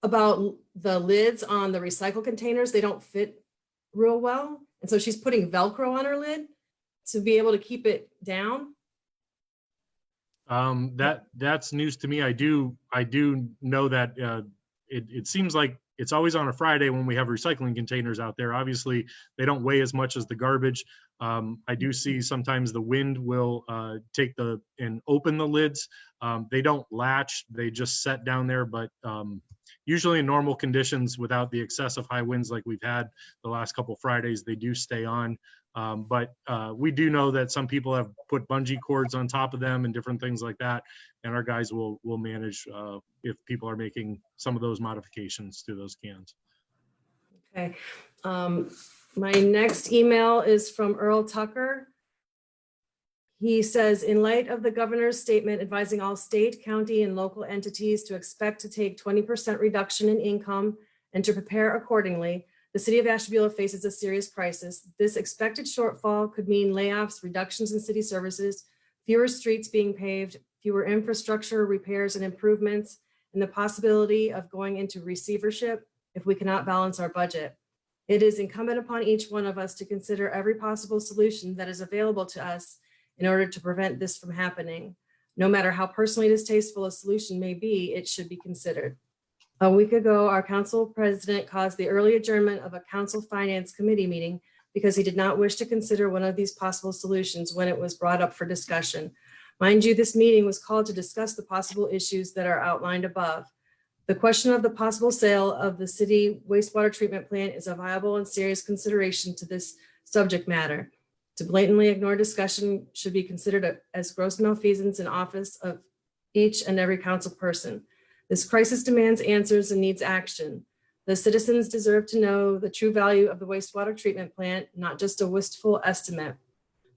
about the lids on the recycle containers. They don't fit real well. And so she's putting Velcro on her lid to be able to keep it down. That's news to me. I do know that it seems like it's always on a Friday when we have recycling containers out there. Obviously, they don't weigh as much as the garbage. I do see sometimes the wind will take and open the lids. They don't latch, they just set down there, but usually in normal conditions without the excessive high winds like we've had the last couple Fridays, they do stay on. But we do know that some people have put bungee cords on top of them and different things like that. And our guys will manage if people are making some of those modifications to those cans. Okay. My next email is from Earl Tucker. He says, in light of the governor's statement advising all state, county, and local entities to expect to take 20% reduction in income and to prepare accordingly, the city of Ashtabula faces a serious crisis. This expected shortfall could mean layoffs, reductions in city services, fewer streets being paved, fewer infrastructure repairs and improvements, and the possibility of going into receivership if we cannot balance our budget. It is incumbent upon each one of us to consider every possible solution that is available to us in order to prevent this from happening. No matter how personally distasteful a solution may be, it should be considered. A week ago, our council president caused the early adjournment of a council finance committee meeting because he did not wish to consider one of these possible solutions when it was brought up for discussion. Mind you, this meeting was called to discuss the possible issues that are outlined above. The question of the possible sale of the city wastewater treatment plant is a viable and serious consideration to this subject matter. To blatantly ignore discussion should be considered as gross malfeasance in office of each and every council person. This crisis demands answers and needs action. The citizens deserve to know the true value of the wastewater treatment plant, not just a wistful estimate.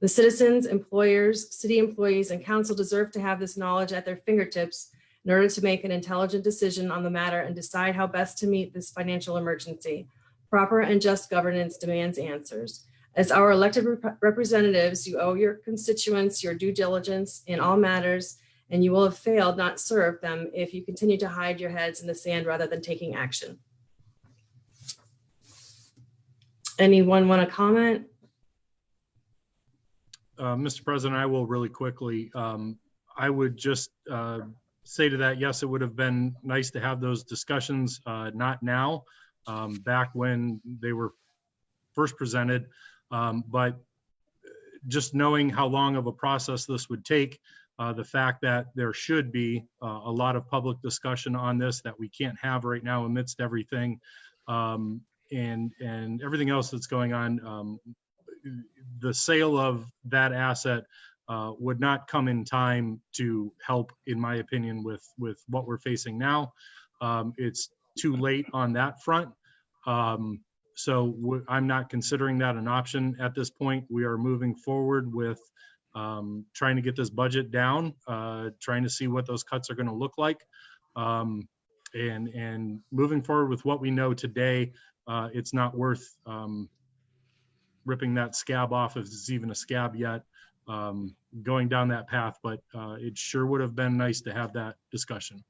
The citizens, employers, city employees, and council deserve to have this knowledge at their fingertips in order to make an intelligent decision on the matter and decide how best to meet this financial emergency. Proper and just governance demands answers. As our elected representatives, you owe your constituents your due diligence in all matters, and you will have failed, not served them, if you continue to hide your heads in the sand rather than taking action. Anyone want to comment? Mr. President, I will really quickly. I would just say to that, yes, it would have been nice to have those discussions, not now, back when they were first presented. But just knowing how long of a process this would take, the fact that there should be a lot of public discussion on this that we can't have right now amidst everything, and everything else that's going on. The sale of that asset would not come in time to help, in my opinion, with what we're facing now. It's too late on that front. So I'm not considering that an option at this point. We are moving forward with trying to get this budget down, trying to see what those cuts are going to look like, and moving forward with what we know today. It's not worth ripping that scab off if it's even a scab yet, going down that path, but it sure would have been nice to have that discussion.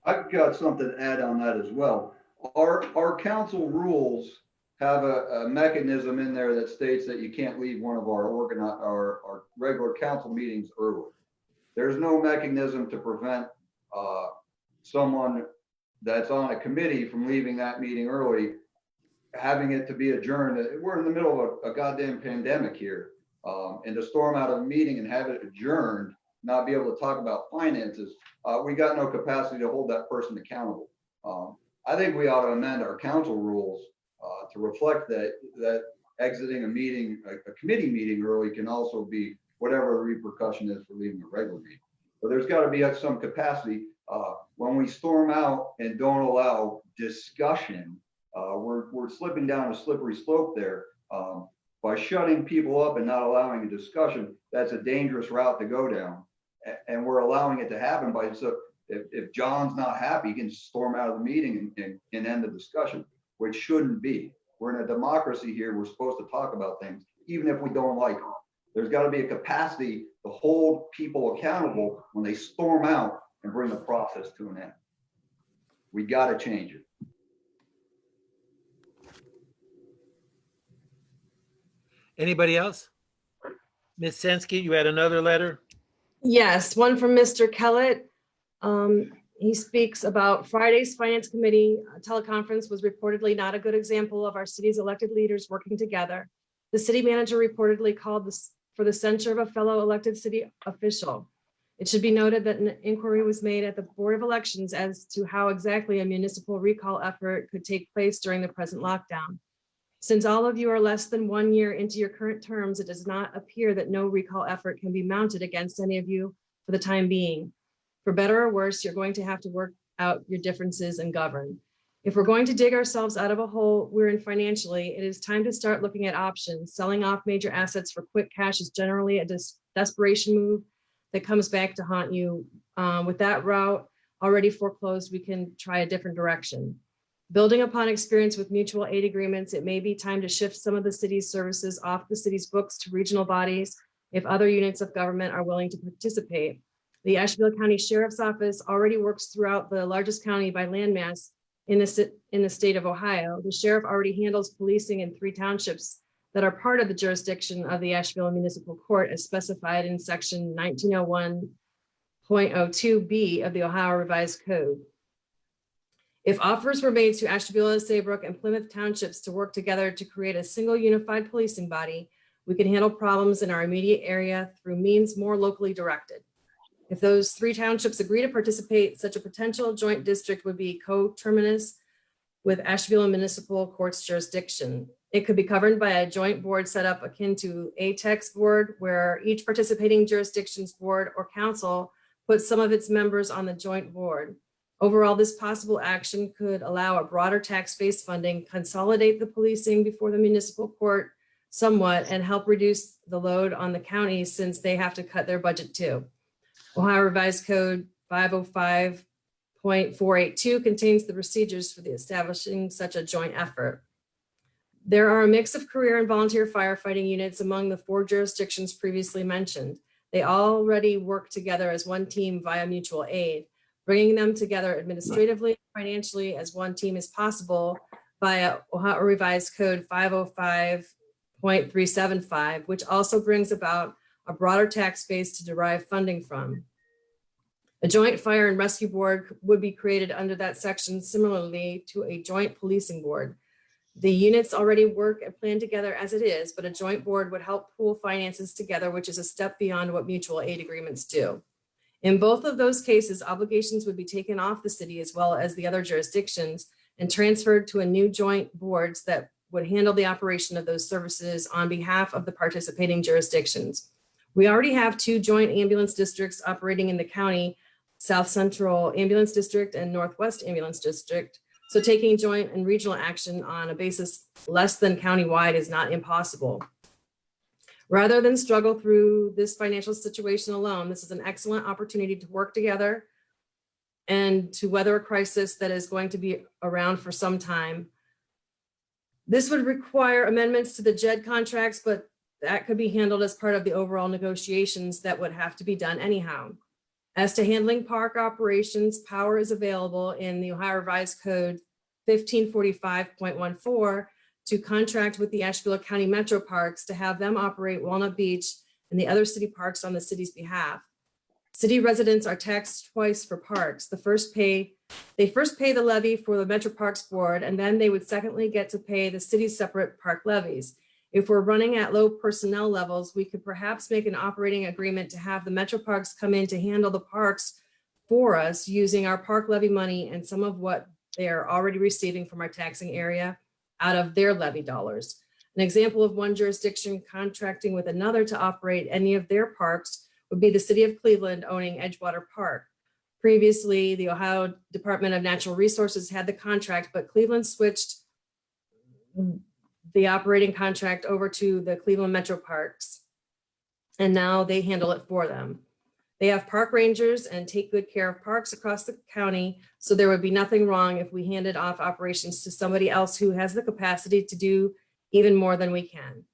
I've got something to add on that as well. Our council rules have a mechanism in there that states that you can't leave one of our regular council meetings early. There's no mechanism to prevent someone that's on a committee from leaving that meeting early, having it to be adjourned. We're in the middle of a goddamn pandemic here, and to storm out of a meeting and have it adjourned, not be able to talk about finances, we got no capacity to hold that person accountable. I think we ought to amend our council rules to reflect that exiting a meeting, a committee meeting early, can also be whatever the repercussion is for leaving a regular meeting. But there's got to be some capacity. When we storm out and don't allow discussion, we're slipping down a slippery slope there. By shutting people up and not allowing a discussion, that's a dangerous route to go down. And we're allowing it to happen by, so if John's not happy, he can storm out of the meeting and end the discussion, which shouldn't be. We're in a democracy here. We're supposed to talk about things, even if we don't like them. There's got to be a capacity to hold people accountable when they storm out and bring the process to an end. We got to change it. Anybody else? Ms. Sensky, you had another letter? Yes, one from Mr. Kellett. He speaks about Friday's Finance Committee teleconference was reportedly not a good example of our city's elected leaders working together. The city manager reportedly called for the censure of a fellow elected city official. It should be noted that an inquiry was made at the Board of Elections as to how exactly a municipal recall effort could take place during the present lockdown. Since all of you are less than 1 year into your current terms, it does not appear that no recall effort can be mounted against any of you for the time being. For better or worse, you're going to have to work out your differences and govern. If we're going to dig ourselves out of a hole we're in financially, it is time to start looking at options. Selling off major assets for quick cash is generally a desperation move that comes back to haunt you. With that route already foreclosed, we can try a different direction. Building upon experience with mutual aid agreements, it may be time to shift some of the city's services off the city's books to regional bodies if other units of government are willing to participate. The Ashtabula County Sheriff's Office already works throughout the largest county by landmass in the state of Ohio. The sheriff already handles policing in 3 townships that are part of the jurisdiction of the Ashtabula Municipal Court as specified in section 1901.02B of the Ohio Revised Code. If offers were made to Ashtabula, Saybrook, and Plymouth townships to work together to create a single unified policing body, we can handle problems in our immediate area through means more locally directed. If those 3 townships agree to participate, such a potential joint district would be coterminous with Ashtabula Municipal Court's jurisdiction. It could be governed by a joint board set up akin to ATEX board, where each participating jurisdiction's board or council puts some of its members on the joint board. Overall, this possible action could allow a broader tax-based funding, consolidate the policing before the municipal court somewhat, and help reduce the load on the counties since they have to cut their budget too. Ohio Revised Code 505.482 contains the procedures for the establishing such a joint effort. There are a mix of career and volunteer firefighting units among the 4 jurisdictions previously mentioned. They already work together as one team via mutual aid. Bringing them together administratively and financially as one team is possible via Ohio Revised Code 505 0.375, which also brings about a broader tax base to derive funding from. A joint fire and rescue board would be created under that section, similarly to a joint policing board. The units already work and plan together as it is, but a joint board would help pool finances together, which is a step beyond what mutual aid agreements do. In both of those cases, obligations would be taken off the city as well as the other jurisdictions and transferred to a new joint boards that would handle the operation of those services on behalf of the participating jurisdictions. We already have 2 joint ambulance districts operating in the county, South Central Ambulance District and Northwest Ambulance District. So taking joint and regional action on a basis less than countywide is not impossible. Rather than struggle through this financial situation alone, this is an excellent opportunity to work together and to weather a crisis that is going to be around for some time. This would require amendments to the JED contracts, but that could be handled as part of the overall negotiations that would have to be done anyhow. As to handling park operations, power is available in the Ohio Revised Code 1545.14 to contract with the Ashtabula County Metro Parks to have them operate Walnut Beach and the other city parks on the city's behalf. City residents are taxed twice for parks. They first pay the levy for the Metro Parks Board, and then they would secondly get to pay the city's separate park levies. If we're running at low personnel levels, we could perhaps make an operating agreement to have the Metro Parks come in to handle the parks for us using our park levy money and some of what they are already receiving from our taxing area out of their levy dollars. An example of one jurisdiction contracting with another to operate any of their parks would be the city of Cleveland owning Edgewater Park. Previously, the Ohio Department of Natural Resources had the contract, but Cleveland switched the operating contract over to the Cleveland Metro Parks, and now they handle it for them. They have park rangers and take good care of parks across the county, so there would be nothing wrong if we handed off operations to somebody else who has the capacity to do even more than we can.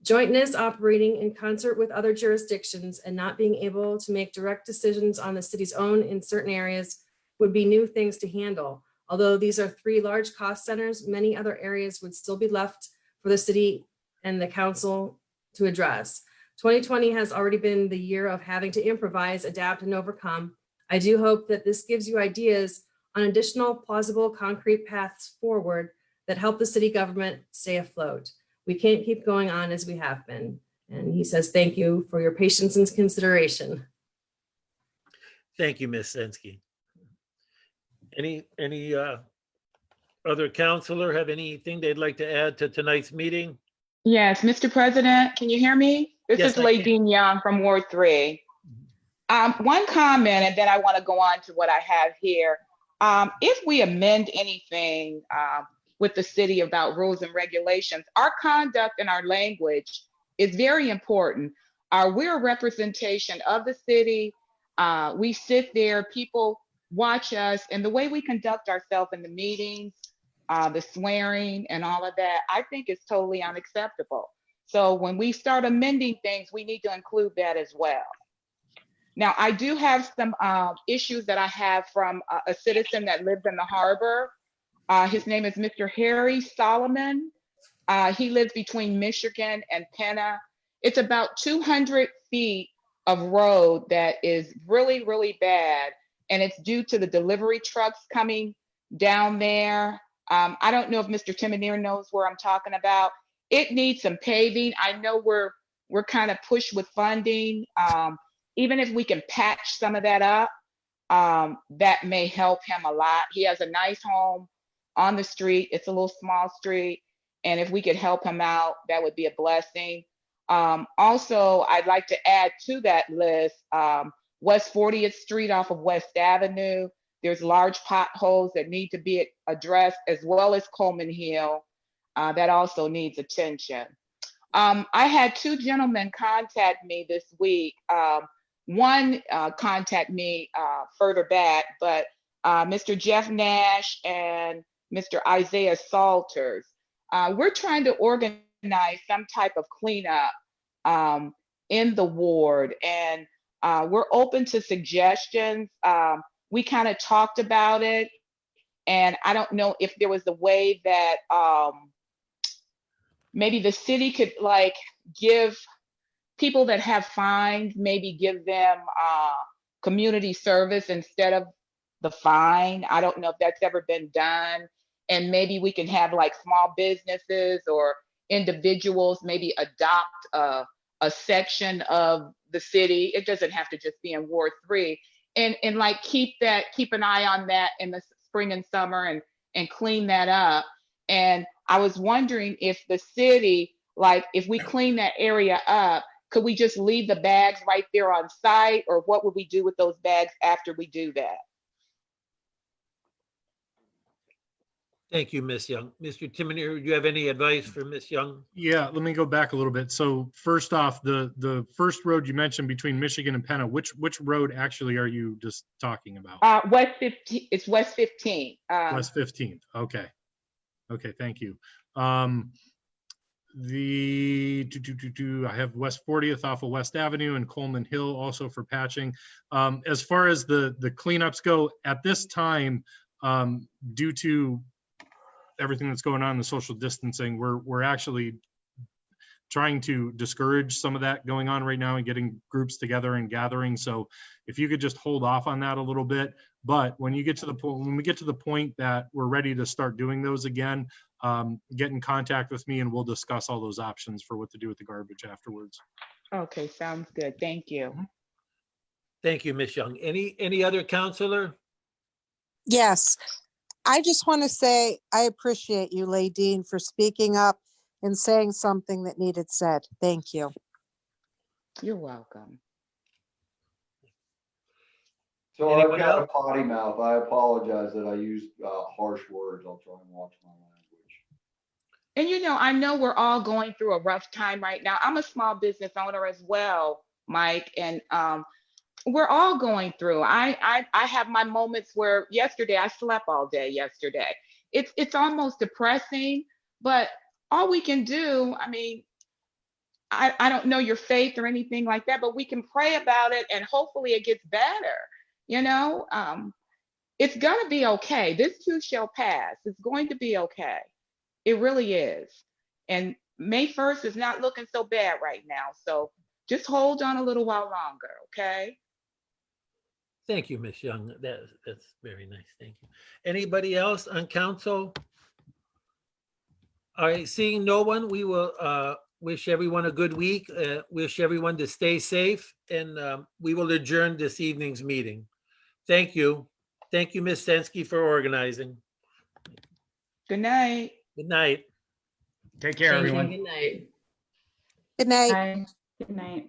Jointness, operating in concert with other jurisdictions and not being able to make direct decisions on the city's own in certain areas would be new things to handle. Although these are 3 large cost centers, many other areas would still be left for the city and the council to address. 2020 has already been the year of having to improvise, adapt, and overcome. I do hope that this gives you ideas on additional plausible concrete paths forward that help the city government stay afloat. We can't keep going on as we have been. And he says, thank you for your patience and consideration. Thank you, Ms. Sensky. Any other counselor have anything they'd like to add to tonight's meeting? Yes, Mr. President, can you hear me? This Yes, is I Ladine Young from Ward 3. One comment, and then I want to go on to what I have here. If we amend anything with the city about rules and regulations, our conduct and our language is very important. We're a representation of the city. We sit there, people watch us, and the way we conduct ourselves in the meetings, the swearing and all of that, I think is totally unacceptable. So when we start amending things, we need to include that as well. Now, I do have some issues that I have from a citizen that lives in the harbor. His name is Mr. Harry Solomon. He lives between Michigan and Penna. It's about 200 feet of road that is really, really bad. And it's due to the delivery trucks coming down there. I don't know if Mr. Timoneer knows where I'm talking about. It needs some paving. I know we're kind of pushed with funding. Even if we can patch some of that up, that may help him a lot. He has a nice home on the street. It's a little small street. And if we could help him out, that would be a blessing. Also, I'd like to add to that list, West 40th Street off of West Avenue. There's large potholes that need to be addressed, as well as Coleman Hill. That also needs attention. I had 2 gentlemen contact me this week. One contact me further back, but Mr. Jeff Nash and Mr. Isaiah Salters. We're trying to organize some type of cleanup in the ward, and we're open to suggestions. We kind of talked about it, and I don't know if there was a way that maybe the city could like give people that have fines, maybe give them community service instead of the fine. I don't know if that's ever been done. And maybe we can have like small businesses or individuals maybe adopt a section of the city. It doesn't have to just be in Ward 3. And like keep an eye on that in the spring and summer and clean that up. And I was wondering if the city, like if we clean that area up, could we just leave the bags right there on site, or what would we do with those bags after we do that? Thank you, Ms. Young. Mr. Timonier, do you have any advice for Ms. Young? Yeah, let me go back a little bit. So first off, the first road you mentioned between Michigan and Penna, which road actually are you just talking about? West 15, it's West 15. West 15th. Okay. Okay, thank you. I have West 40th off of West Avenue and Coleman Hill also for patching. As far as the cleanups go, at this time, due to everything that's going on in the social distancing, we're actually trying to discourage some of that going on right now and getting groups together and gathering. So if you could just hold off on that a little bit. But when you get to the point, when we get to the point that we're ready to start doing those again, get in contact with me and we'll discuss all those options for what to do with the garbage afterwards. Okay, sounds good. Thank you. Thank you, Ms. Young. Any other counselor? Yes, I just want to say I appreciate you, Ladine, for speaking up and saying something that needed said. Thank you. You're welcome. So Anyone I've got else? a potty mouth. I apologize that I used harsh words. I'll try and watch my language. And I know we're all going through a rough time right now. I'm a small business owner as well, Mike, and we're all going through. I have my moments where yesterday I slept all day yesterday. It's almost depressing, but all we can do, I mean, I don't know your faith or anything like that, but we can pray about it and hopefully it gets better. It's gonna be okay. This too shall pass. It's going to be okay. It really is. And May 1st is not looking so bad right now. So just hold on a little while longer, okay? Thank you, Ms. Young. That's very nice. Thank you. Anybody else on council? All right, seeing no one, we will wish everyone a good week, wish everyone to stay safe, and we will adjourn this evening's meeting. Thank you. Thank you, Ms. Sensky, for organizing. Good night. Good night. Take care, Thank you. everyone. Good night. Good night. Bye. Good night.